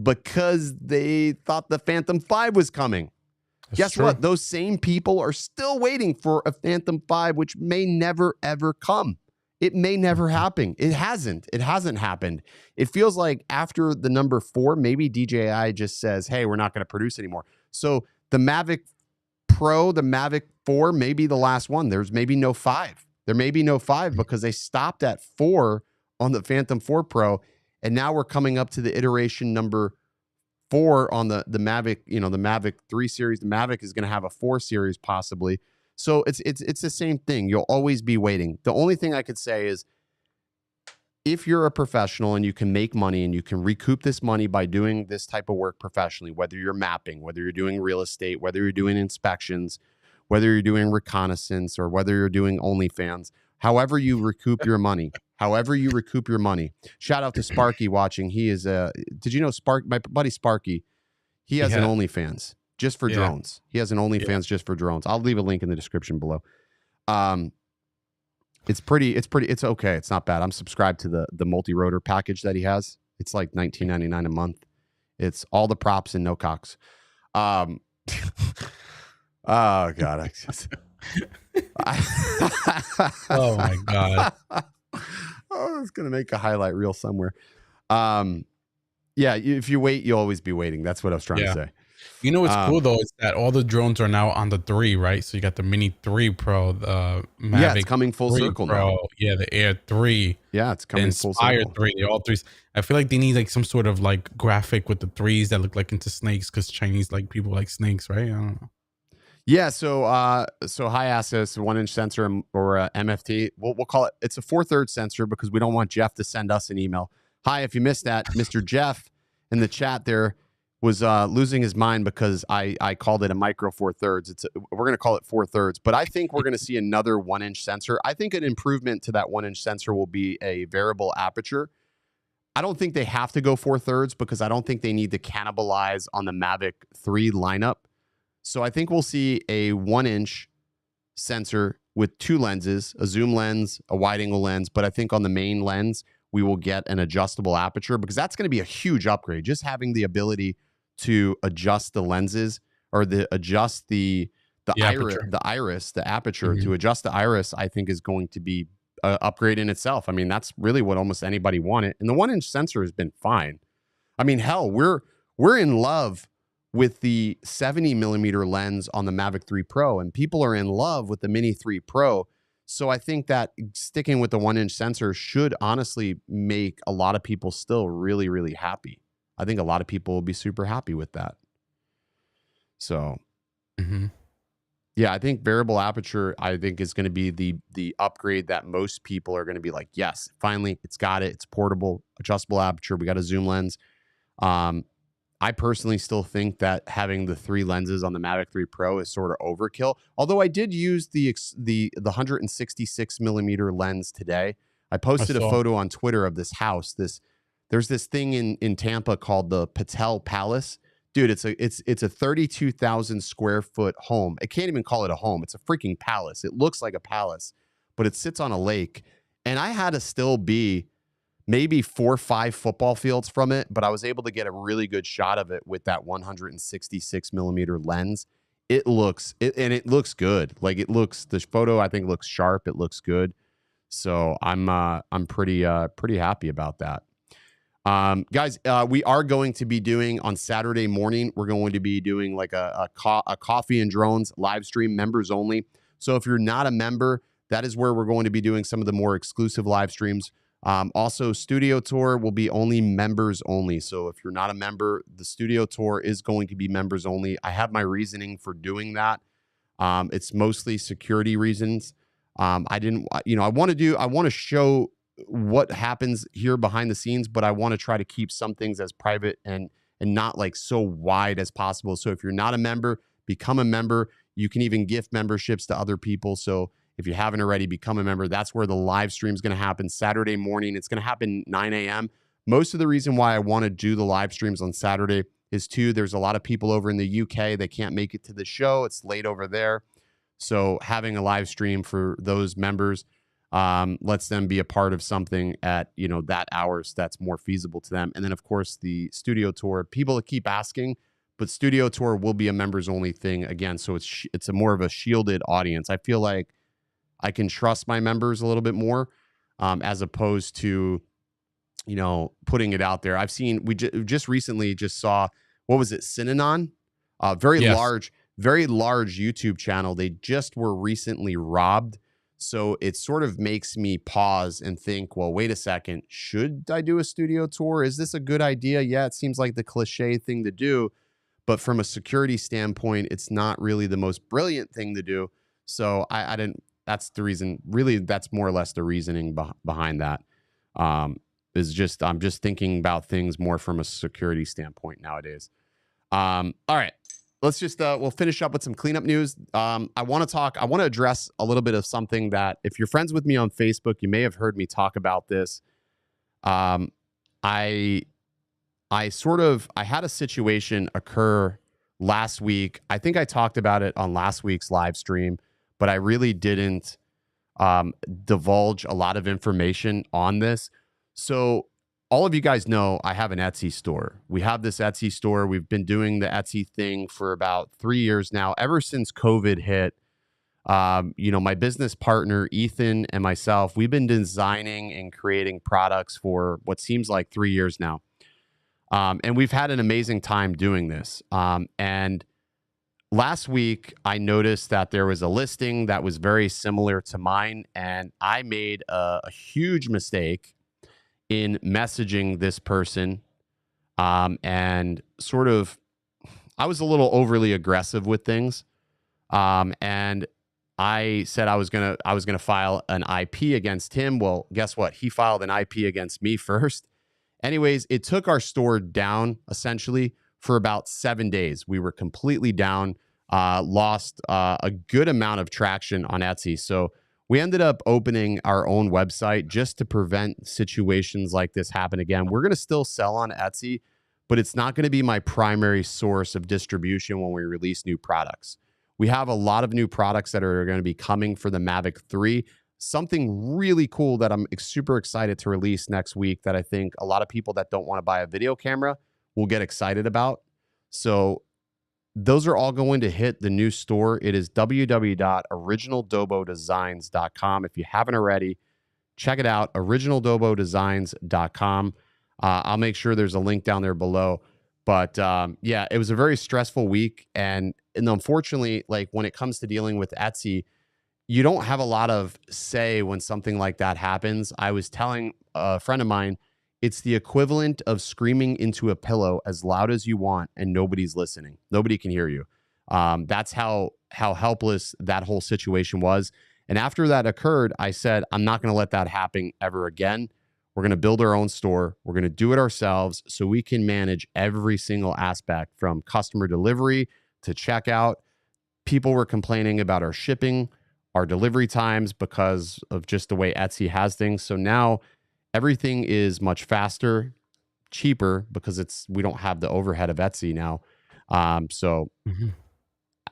Speaker 2: because they thought the Phantom 5 was coming. Guess what? Those same people are still waiting for a Phantom 5, which may never, ever come. It may never happen. It hasn't happened. It feels like after the number 4, maybe DJI just says, hey, we're not going to produce anymore. So the Mavic Pro, the Mavic 4 may be the last one. There's maybe no 5. There may be no 5 because they stopped at 4 on the Phantom 4 Pro. And now we're coming up to the iteration number 4 on the Mavic, the Mavic 3 series. The Mavic is going to have a 4 series possibly. So it's the same thing. You'll always be waiting. The only thing I could say is if you're a professional and you can make money and you can recoup this money by doing this type of work professionally, whether you're mapping, whether you're doing real estate, whether you're doing inspections, whether you're doing reconnaissance, or whether you're doing OnlyFans, however you recoup your money, Shout out to Sparky watching. He is did you know my buddy Sparky, he has an OnlyFans just for drones. He has an OnlyFans just for drones. I'll leave a link in the description below. It's okay. It's not bad. I'm subscribed to the multi-rotor package that he has. It's like $19.99 a month. It's all the props and no cocks. Oh God.
Speaker 3: Oh my God.
Speaker 2: I was going to make a highlight reel somewhere. If you wait, you'll always be waiting. That's what I was trying to say.
Speaker 3: You know what's cool though is that all the drones are now on the 3, right? So you got the Mini 3 Pro, the Mavic
Speaker 2: it's coming full circle
Speaker 3: Pro,
Speaker 2: now.
Speaker 3: Yeah, the Air 3.
Speaker 2: Yeah, it's coming full
Speaker 3: Inspire
Speaker 2: circle.
Speaker 3: 3, all 3s. I feel like they need like some sort of like graphic with the 3s that look like into snakes because Chinese like people like snakes, right? I don't know.
Speaker 2: Yeah, so high access 1-inch sensor or MFT. We'll call it. It's a 4/3 sensor because we don't want Jeff to send us an email. Hi, if you missed that, Mr. Jeff in the chat there was losing his mind because I called it a micro 4/3. We're going to call it 4/3, but I think we're going to see another 1-inch sensor. I think an improvement to that 1-inch sensor will be a variable aperture. I don't think they have to go 4/3 because I don't think they need to cannibalize on the Mavic 3 lineup. So I think we'll see a 1-inch sensor with 2 lenses, a zoom lens, a wide angle lens. But I think on the main lens, we will get an adjustable aperture because that's going to be a huge upgrade. Just having the ability to adjust the lenses or adjust the aperture to adjust the iris, I think is going to be an upgrade in itself. I mean, that's really what almost anybody wanted. And the 1-inch sensor has been fine. I mean, hell, we're in love with the 70 millimeter lens on the Mavic 3 Pro, and people are in love with the Mini 3 Pro. So I think that sticking with the 1-inch sensor should honestly make a lot of people still really, really happy. I think a lot of people will be super happy with that. So, yeah, I think variable aperture, I think is going to be the upgrade that most people are going to be like, yes, finally, it's got it. It's portable, adjustable aperture. We got a zoom lens. I personally still think that having the 3 lenses on the Mavic 3 Pro is sort of overkill. Although I did use the 166 millimeter lens today. I posted a photo on Twitter of this house. There's this thing in Tampa called the Patel Palace. Dude, it's a 32,000 square foot home. I can't even call it a home. It's a freaking palace. It looks like a palace, but it sits on a lake. And I had to still be maybe 4 or 5 football fields from it, but I was able to get a really good shot of it with that 166 millimeter lens. It looks good. Like the photo I think looks sharp. It looks good. So I'm pretty happy about that. Guys, we are going to be doing on Saturday morning, we're going to be doing like a coffee and drones live stream, members only. So if you're not a member, that is where we're going to be doing some of the more exclusive live streams. Also, studio tour will be only members only. So if you're not a member, the studio tour is going to be members only. I have my reasoning for doing that. It's mostly security reasons. I want to show what happens here behind the scenes, but I want to try to keep some things as private and not like so wide as possible. So if you're not a member, become a member. You can even gift memberships to other people. So If you haven't already, become a member. That's where the live stream is going to happen Saturday morning. It's going to happen 9 a.m. Most of the reason why I want to do the live streams on Saturday is there's a lot of people over in the UK that can't make it to the show. It's late over there. So having a live stream for those members lets them be a part of something at, that hours that's more feasible to them. And then, of course, the studio tour. People keep asking, but studio tour will be a members only thing again. So it's a more of a shielded audience. I feel like I can trust my members a little bit more as opposed to, putting it out there. I've seen, we just recently saw, what was it? Synanon, very large YouTube channel. They just were recently robbed. So it sort of makes me pause and think, well, wait a second, should I do a studio tour? Is this a good idea? Yeah, it seems like the cliche thing to do, but from a security standpoint, it's not really the most brilliant thing to do. So I didn't, that's the reason, really, that's more or less the reasoning behind that. Is just, I'm just thinking about things more from a security standpoint nowadays. All right. Let's just, we'll finish up with some cleanup news. I want to address a little bit of something that, if you're friends with me on Facebook, you may have heard me talk about this. I had a situation occur last week. I think I talked about it on last week's live stream, but I really didn't divulge a lot of information on this. So all of you guys know I have an Etsy store. We have this Etsy store. We've been doing the Etsy thing for about 3 years now, ever since COVID hit. My business partner, Ethan, and myself, we've been designing and creating products for what seems like 3 years now. And we've had an amazing time doing this. And last week, I noticed that there was a listing that was very similar to mine, and I made a huge mistake in messaging this person, and sort of, I was a little overly aggressive with things, and I said I was gonna file an IP against him. Well, guess what? He filed an IP against me first. Anyways, it took our store down essentially for about 7 days. We were completely down, lost a good amount of traction on Etsy. So we ended up opening our own website just to prevent situations like this happen again. We're going to still sell on Etsy, but it's not going to be my primary source of distribution when we release new products. We have a lot of new products that are going to be coming for the Mavic 3. Something really cool that I'm super excited to release next week that I think a lot of people that don't want to buy a video camera will get excited about. So those are all going to hit the new store. It is www.originaldobodesigns.com. If you haven't already, check it out, originaldobodesigns.com. I'll make sure there's a link down there below. But yeah, it was a very stressful week. And unfortunately, like when it comes to dealing with Etsy, you don't have a lot of say when something like that happens. I was telling a friend of mine, it's the equivalent of screaming into a pillow as loud as you want and nobody's listening. Nobody can hear you. That's how helpless that whole situation was. And after that occurred, I said, I'm not going to let that happen ever again. We're going to build our own store. We're going to do it ourselves so we can manage every single aspect from customer delivery to checkout. People were complaining about our shipping, our delivery times because of just the way Etsy has things. So now everything is much faster, cheaper because we don't have the overhead of Etsy now. So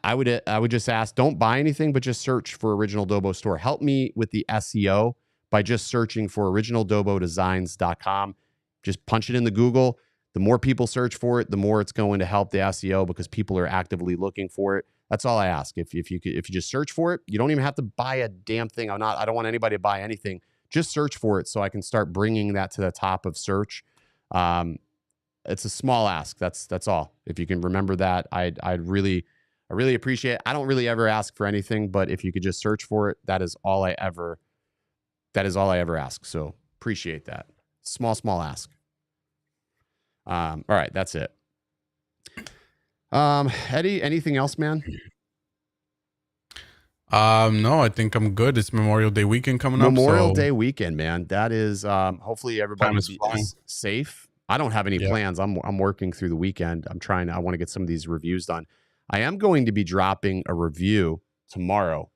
Speaker 2: I would just ask, don't buy anything, but just search for OriginaldoBo store. Help me with the SEO by just searching for originaldobodesigns.com. Just punch it in the Google. The more people search for it, the more it's going to help the SEO because people are actively looking for it. That's all I ask. If you just search for it, you don't even have to buy a damn thing. I don't want anybody to buy anything. Just search for it so I can start bringing that to the top of search. It's a small ask. That's all. If you can remember that, I really appreciate it. I don't really ever ask for anything, but if you could just search for it, that is all I ever ask. So appreciate that. Small ask. All right, that's it. Eddie, anything else, man?
Speaker 3: No, I think I'm good. It's Memorial Day weekend coming up.
Speaker 2: Memorial Day weekend, man. That is hopefully everybody is safe. I don't have any plans. I'm working through the weekend. I want to get some of these reviews done. I am going to be dropping a review tomorrow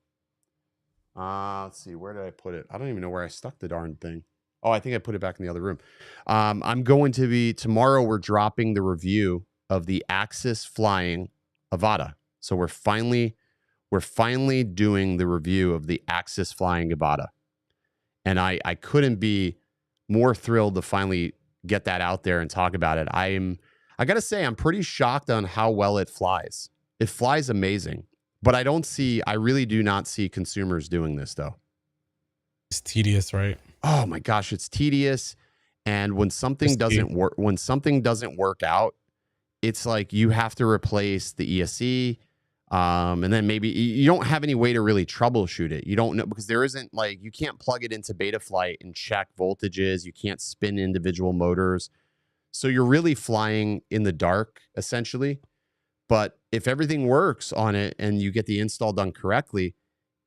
Speaker 2: Let's see. Where did I put it? I don't even know where I stuck the darn thing. Oh, I think I put it back in the other room. I'm going to be tomorrow. We're dropping the review of the Axis Flying Avata. So we're finally doing the review of the Axis Flying Avata, and I couldn't be more thrilled to finally get that out there and talk about it. I gotta say, I'm pretty shocked on how well it flies. It flies amazing, but I really do not see consumers doing this though.
Speaker 3: It's tedious, right?
Speaker 2: Oh my gosh, it's tedious. And when something doesn't work out, it's like you have to replace the ESC. And then maybe you don't have any way to really troubleshoot it. You don't know, because there isn't, like, you can't plug it into Betaflight and check voltages. You can't spin individual motors. So you're really flying in the dark, essentially. But if everything works on it and you get the install done correctly,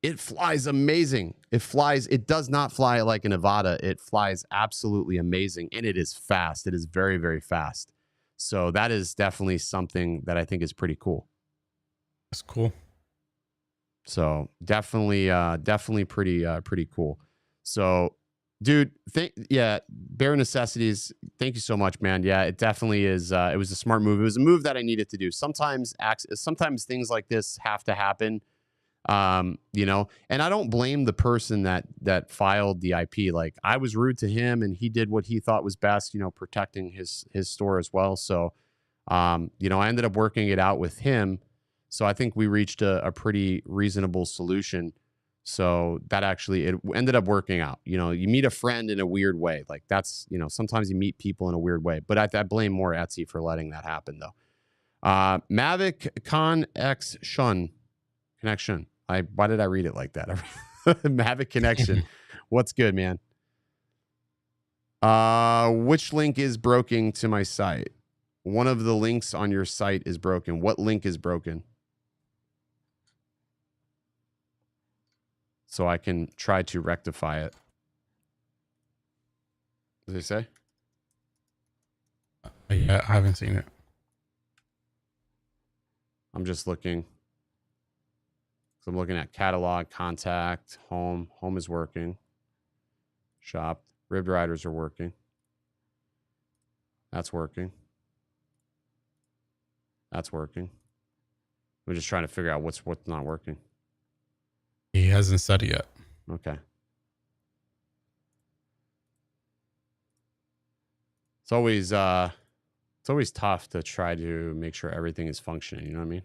Speaker 2: it flies amazing. It does not fly like an Avata. It flies absolutely amazing. And it is fast. It is very, very fast. So that is definitely something that I think is pretty cool.
Speaker 3: That's cool.
Speaker 2: So definitely pretty cool. So, dude, bare necessities. Thank you so much, man. Yeah, it definitely is. It was a smart move. It was a move that I needed to do. Sometimes things like this have to happen. And I don't blame the person that filed the IP. Like, I was rude to him, and he did what he thought was best, protecting his store as well. So, I ended up working it out with him. So I think we reached a pretty reasonable solution. So that it ended up working out. You meet a friend in a weird way. Like, that's, sometimes you meet people in a weird way. But I blame more Etsy for letting that happen, though. Mavic Connection. Why did I read it like that? Mavic Connection. What's good, man? Which link is broken to my site? One of the links on your site is broken. What link is broken? So I can try to rectify it. What did they say?
Speaker 3: Yeah, I haven't seen it.
Speaker 2: I'm just looking. So I'm looking at catalog, contact, home. Home is working. Shop. Ribbed riders are working. That's working. That's working. We're just trying to figure out what's not working.
Speaker 3: He hasn't said it yet.
Speaker 2: Okay. It's always tough to try to make sure everything is functioning. You know what I mean?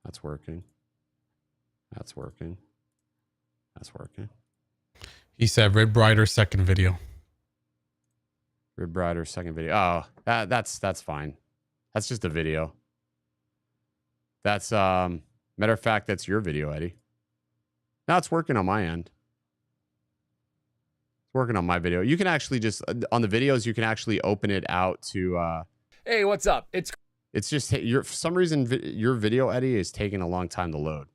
Speaker 2: That's working. That's working. That's working.
Speaker 3: He said Red Brighter second video.
Speaker 2: Rib Rider second video. Oh, that's fine. That's just a video. That's matter of fact, that's your video, Eddie. Now it's working on my end. It's working on my video. You can actually just on the videos, you can actually open it out to
Speaker 4: hey, what's up? It's
Speaker 2: just for some reason your video, Eddie, is taking a long time to load.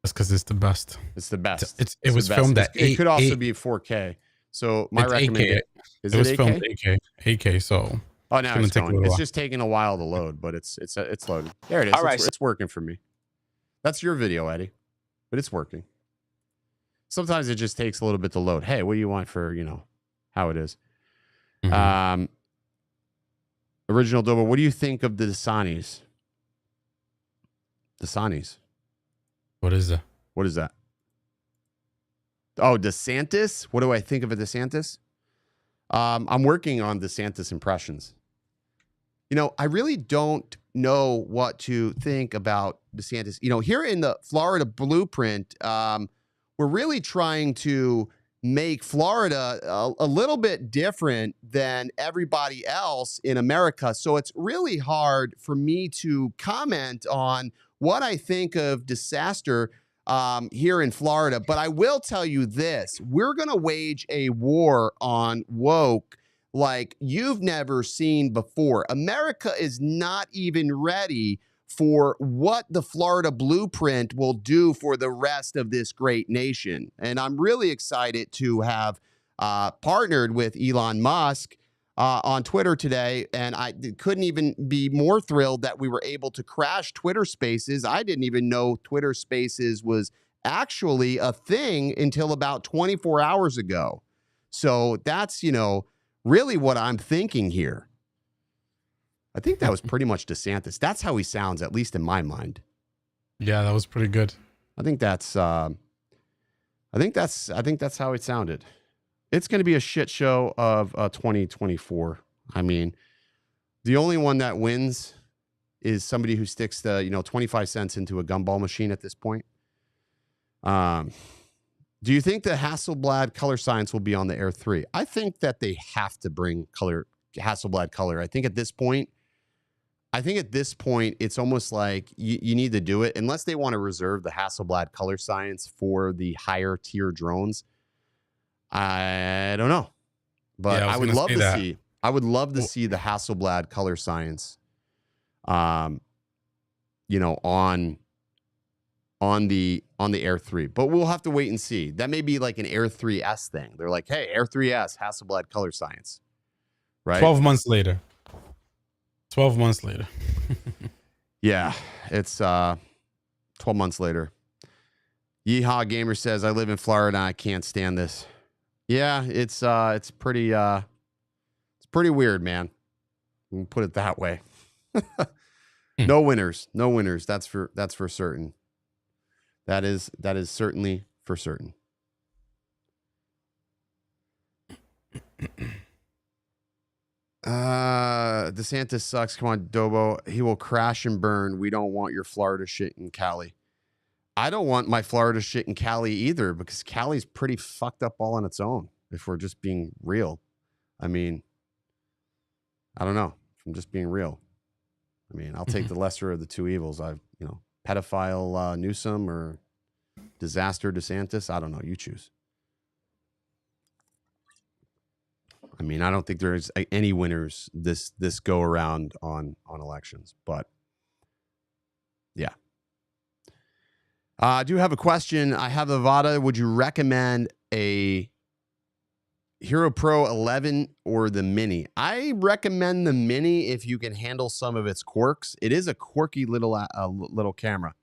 Speaker 3: That's because it's the best.
Speaker 2: It's the best.
Speaker 3: It was filmed at 8K.
Speaker 2: It could also be 4K. So my recommendation is it 8K?
Speaker 3: Filmed 8K. So
Speaker 2: oh, now it's going. It's just taking a while to load, but it's loading. There it is. All right, it's working for me. That's your video, Eddie, but it's working. Sometimes it just takes a little bit to load. Hey, what do you want for how it is? Mm-hmm. OriginaldoBo, what do you think of the Dasanis? Dasanis.
Speaker 3: What is that?
Speaker 2: What is that? Oh, DeSantis. What do I think of a DeSantis? I'm working on DeSantis impressions. I really don't know what to think about DeSantis. Here in the Florida blueprint, we're really trying to make Florida a little bit different than everybody else in America. So it's really hard for me to comment on what I think of disaster here in Florida. But I will tell you this. We're going to wage a war on woke like you've never seen before. America is not even ready for what the Florida blueprint will do for the rest of this great nation. And I'm really excited to have partnered with Elon Musk on Twitter today. And I couldn't even be more thrilled that we were able to crash Twitter Spaces. I didn't even know Twitter Spaces was actually a thing until about 24 hours ago. So that's, really what I'm thinking here. I think that was pretty much DeSantis. That's how he sounds, at least in my mind.
Speaker 3: Yeah, that was pretty good.
Speaker 2: I think that's how it sounded. It's going to be a shit show of 2024. I mean, the only one that wins is somebody who sticks the 25 cents into a gumball machine at this point. Do you think the Hasselblad color science will be on the Air 3? I think that they have to bring Hasselblad color. I think at this point, it's almost like you need to do it unless they want to reserve the Hasselblad color science for the higher tier drones. I don't know, but I would love to see. I would love to see the Hasselblad color science, on the Air 3. But we'll have to wait and see. That may be like an Air 3S thing. They're like, hey, Air 3S Hasselblad color science, right?
Speaker 3: 12 months later. 12 months later.
Speaker 2: Yeah, it's 12 months later. Yeehaw Gamer says, I live in Florida. I can't stand this. Yeah, it's pretty weird, man. We can put it that way. No winners. That's for certain. That is certainly for certain. DeSantis sucks. Come on, Dobo. He will crash and burn. We don't want your Florida shit in Cali. I don't want my Florida shit in Cali either, because Cali's pretty fucked up all on its own, if we're just being real. I mean, I don't know. If I'm just being real. I mean, I'll take the lesser of the two evils. Pedophile Newsom or disaster DeSantis. I don't know. You choose. I mean, I don't think there's any winners this go around on elections, but yeah. I do have a question. I have the Vada. Would you recommend a Hero Pro 11 or the Mini? I recommend the Mini if you can handle some of its quirks. It is a quirky little camera.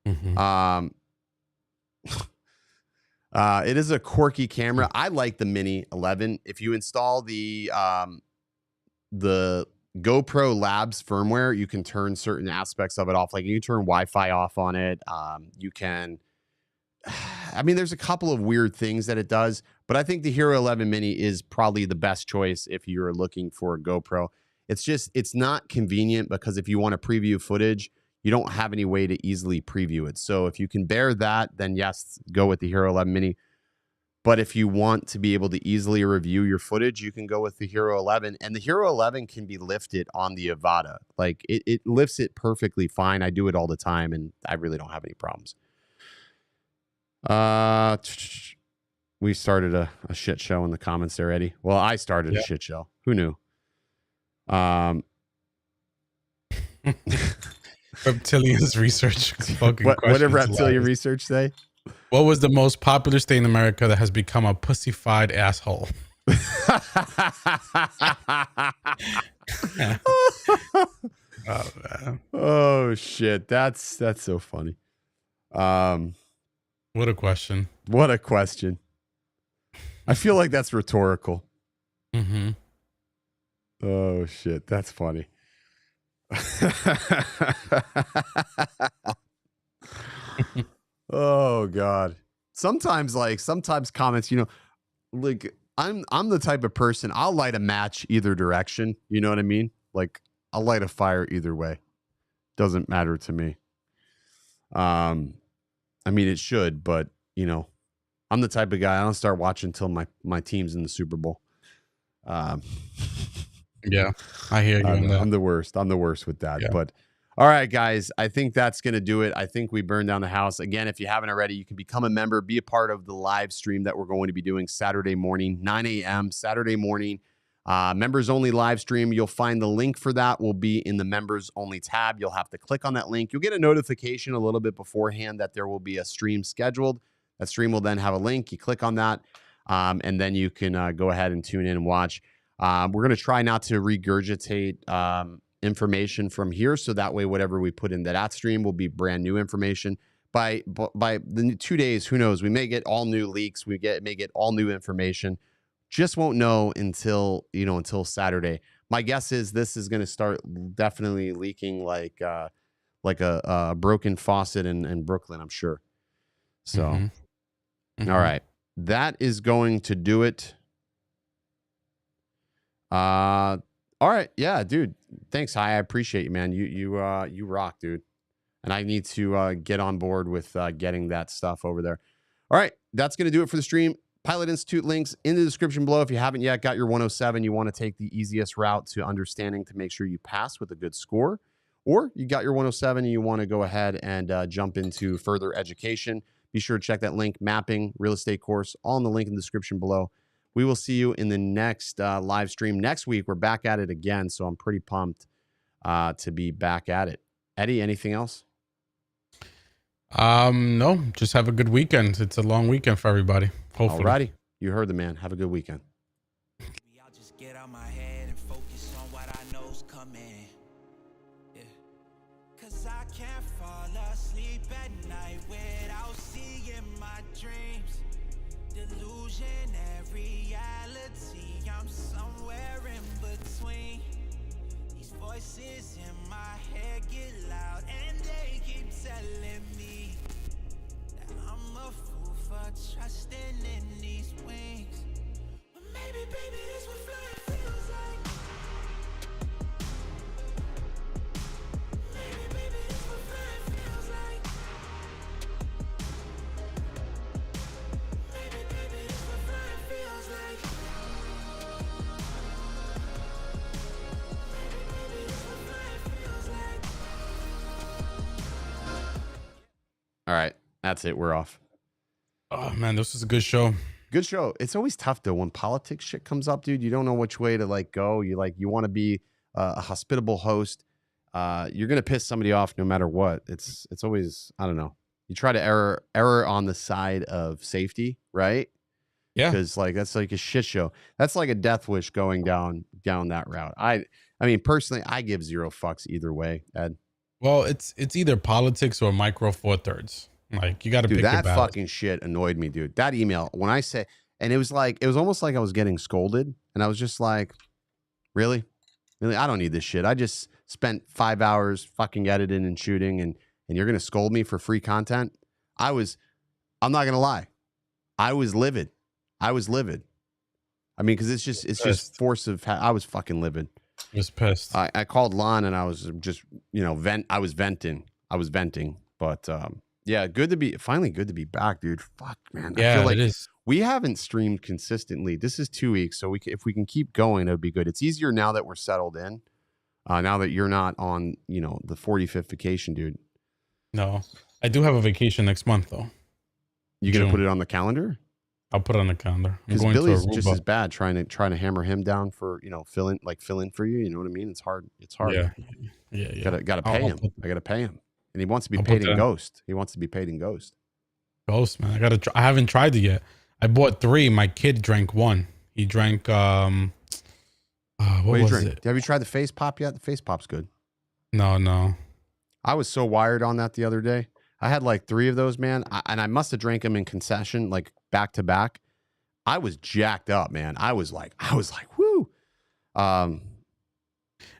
Speaker 3: Mm-hmm.
Speaker 2: It is a quirky camera. I like the Mini 11. If you install the GoPro Labs firmware, you can turn certain aspects of it off. Like you can turn Wi-Fi off on it. You can. I mean, there's a couple of weird things that it does, but I think the Hero 11 Mini is probably the best choice if you're looking for a GoPro. It's not convenient because if you want to preview footage, you don't have any way to easily preview it. So if you can bear that, then yes, go with the Hero 11 Mini. But if you want to be able to easily review your footage, you can go with the Hero 11. And the Hero 11 can be lifted on the Avata. Like it lifts it perfectly fine. I do it all the time, and I really don't have any problems. We started a shit show in the comments there, Eddie. Well, I started a shit show. Who knew?
Speaker 3: Reptilians research.
Speaker 2: What did reptilian research say?
Speaker 3: What was the most popular state in America that has become a pussified asshole? Oh man.
Speaker 2: Oh shit. That's so funny.
Speaker 3: What a question.
Speaker 2: What a question. I feel like that's rhetorical.
Speaker 3: Mm-hmm.
Speaker 2: Oh shit. That's funny. Oh god. Sometimes comments, like I'm the type of person, I'll light a match either direction. You know what I mean? Like I'll light a fire either way. Doesn't matter to me. I mean it should, but I'm the type of guy, I don't start watching until my team's in the Super Bowl.
Speaker 3: Yeah, I hear you.
Speaker 2: I'm the worst. I'm the worst with that. Yeah. But all right, guys, I think that's going to do it. I think we burned down the house. Again, if you haven't already, you can become a member, be a part of the live stream that we're going to be doing Saturday morning, 9 a.m. Saturday morning. Members only live stream. You'll find the link for that will be in the members only tab. You'll have to click on that link. You'll get a notification a little bit beforehand that there will be a stream scheduled. That stream will then have a link. You click on that, and then you can go ahead and tune in and watch. We're going to try not to regurgitate information from here, so that way whatever we put into that stream will be brand new information. by the 2 days, who knows? We may get all new leaks. May get all new information. Just won't know until Saturday. My guess is this is going to start definitely leaking like a broken faucet in Brooklyn, I'm sure. So, all right, that is going to do it. All right, yeah, dude. Thanks, Hi. I appreciate you, man. You rock, dude. And I need to get on board with getting that stuff over there. All right, that's going to do it for the stream. Pilot Institute links in the description below. If you haven't yet got your 107, you want to take the easiest route to understanding to make sure you pass with a good score. Or you got your 107 and you want to go ahead and jump into further education. Be sure to check that link, mapping, real estate course, all in the link in the description below. We will see you in the next live stream. Next week, we're back at it again, so I'm pretty pumped to be back at it. Eddie, anything else?
Speaker 3: No, just have a good weekend. It's a long weekend for everybody. Hopefully.
Speaker 2: Alrighty. You heard the man. Have a good weekend.
Speaker 1: I'll just get out my head and focus on what I know's coming. Yeah. Cause I can't fall asleep at night without seeing my dreams. Delusionary reality, I'm somewhere in between. These voices in my head get loud and they keep telling me that I'm a fool for trusting in these wings. But maybe, baby, this what flying feels like. Maybe, baby, this what flying feels like. Maybe, baby, this what flying feels like. Maybe, baby, this what flying feels like.
Speaker 2: All right. That's it. We're off.
Speaker 3: Oh man, this was a good show.
Speaker 2: Good show. It's always tough though when politics shit comes up, dude. You don't know which way to go. You want to be a hospitable host. You're gonna piss somebody off no matter what. It's always, I don't know. You try to error on the side of safety, right?
Speaker 3: Yeah.
Speaker 2: Because that's like a shit show. That's like a death wish going down that route. I mean, personally, I give zero fucks either way, Ed.
Speaker 3: Well, it's either politics or micro four thirds. Like you got to pick your
Speaker 2: that
Speaker 3: battles.
Speaker 2: fucking shit annoyed me, dude. That email, when I say, and it was almost like I was getting scolded, and I was just like, really? I don't need this shit. I just spent 5 hours fucking editing and shooting, and you're gonna scold me for free content? I'm not gonna lie, I was livid. I mean, because it's just force of. I was fucking livid.
Speaker 3: I was pissed.
Speaker 2: I called Lon and I was just I was venting, but yeah, good to be back, dude. Fuck, man.
Speaker 3: Yeah,
Speaker 2: I feel like
Speaker 3: it is.
Speaker 2: we haven't streamed consistently. This is 2 weeks, so if we can keep going, it would be good. It's easier now that we're settled in. Now that you're not on, the 45th vacation, dude.
Speaker 3: No, I do have a vacation next month though.
Speaker 2: You gonna put it on the calendar?
Speaker 3: I'll put it on the calendar.
Speaker 2: Because Billy's just as bad trying to hammer him down for fill in for you. You know what I mean? It's hard.
Speaker 3: Yeah.
Speaker 2: Gotta pay him. I gotta pay him, and he wants to be paid in Ghost.
Speaker 3: Ghost, man. I haven't tried it yet. I bought 3. My kid drank 1. He drank what was it?
Speaker 2: Have you tried the face pop yet? The face pop's good.
Speaker 3: No.
Speaker 2: I was so wired on that the other day. I had like 3 of those, man, and I must have drank them in concession, like back to back. I was jacked up, man. I was like, whoo.
Speaker 3: And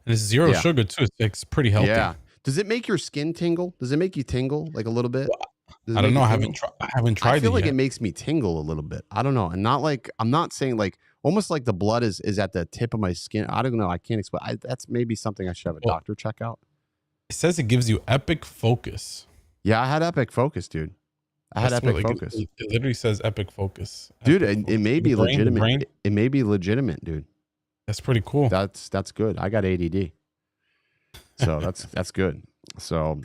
Speaker 3: it's zero sugar too. It's pretty healthy.
Speaker 2: Yeah. Does it make your skin tingle? Does it make you tingle like a little bit?
Speaker 3: I don't know. I haven't tried it.
Speaker 2: I feel like
Speaker 3: yet.
Speaker 2: it makes me tingle a little bit. I don't know. And not like, I'm not saying like almost like the blood is at the tip of my skin. I don't know. I can't explain. That's maybe something I should have a doctor check out.
Speaker 3: It says it gives you epic focus.
Speaker 2: Yeah, I had epic focus, dude. Focus.
Speaker 3: It literally says epic focus.
Speaker 2: Dude, it may be legitimate. It may be legitimate, dude.
Speaker 3: That's pretty cool.
Speaker 2: That's good. I got ADD. So that's good. So,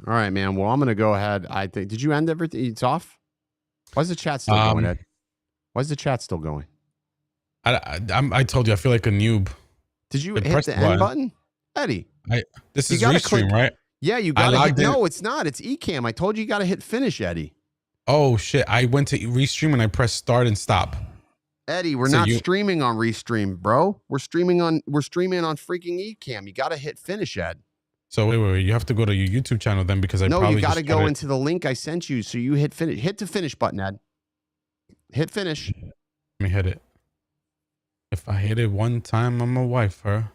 Speaker 2: all right, man. Well, I'm going to go ahead. I think, did you end everything? It's off? Why is the chat still going, Ed? Why is the chat still going?
Speaker 3: I told you, I feel like a noob.
Speaker 2: Did you hit the end button? Eddie.
Speaker 3: This is Restream, right?
Speaker 2: Yeah, you got to hit. No, it's not. It's Ecamm. I told you got to hit finish, Eddie.
Speaker 3: Oh, shit. I went to Restream and I pressed start and stop.
Speaker 2: Eddie, we're not streaming on Restream, bro. We're streaming on freaking Ecamm. You got to hit finish, Ed.
Speaker 3: So wait. You have to go to your YouTube channel then because I
Speaker 2: No,
Speaker 3: probably
Speaker 2: you got to
Speaker 3: just
Speaker 2: go
Speaker 3: started-
Speaker 2: into the link I sent you. So you hit finish. Hit the finish button, Ed. Hit finish.
Speaker 3: Let me hit it. If I hit it one time, I'm a wife, her.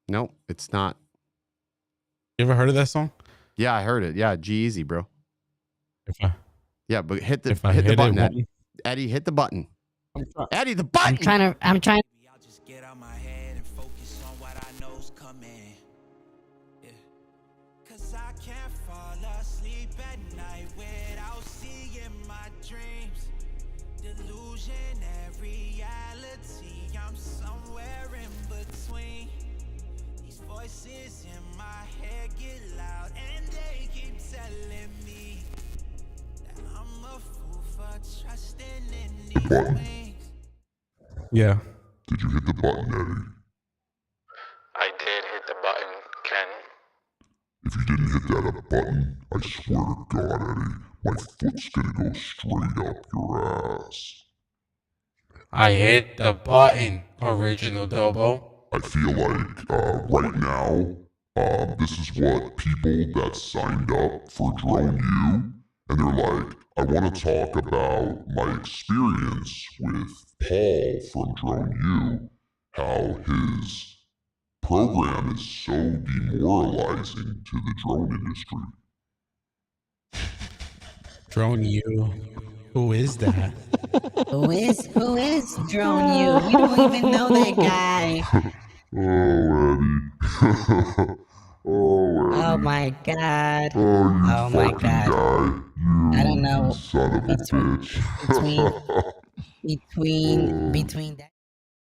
Speaker 2: No, it's not.
Speaker 3: You ever heard of that song?
Speaker 2: Yeah, I heard it. Yeah, G-Eazy, bro. Yeah, but hit the button, Ed. Eddie, hit the button. Eddie, the button.
Speaker 4: I'm trying.
Speaker 1: I'll just get out my head and focus on what I know's coming. Yeah. Cause I can't fall asleep at night without seeing my dreams. Delusionary reality, I'm somewhere in between. These voices in my head get loud and they keep telling me that I'm a fool for trusting in these wings.
Speaker 3: Yeah.
Speaker 5: Did you hit the button, Eddie?
Speaker 3: I did hit the button, Ken.
Speaker 5: If you didn't hit that button, I swear to God, Eddie, my foot's gonna go straight up your ass.
Speaker 3: I hit the button, OriginaldoBo.
Speaker 5: I feel like right now, this is what people that signed up for Drone U, and they're like, I want to talk about my experience with Paul from Drone U, how his program is so demoralizing to the drone industry.
Speaker 3: Drone U. Who is that?
Speaker 4: Who is Drone U? We don't even know that guy.
Speaker 5: Oh, Eddie. Oh, Eddie.
Speaker 4: Oh my god.
Speaker 5: Oh, you
Speaker 4: Oh my
Speaker 5: fucking
Speaker 4: god.
Speaker 5: guy. You
Speaker 4: I don't know.
Speaker 5: son of a bitch.
Speaker 4: Between that.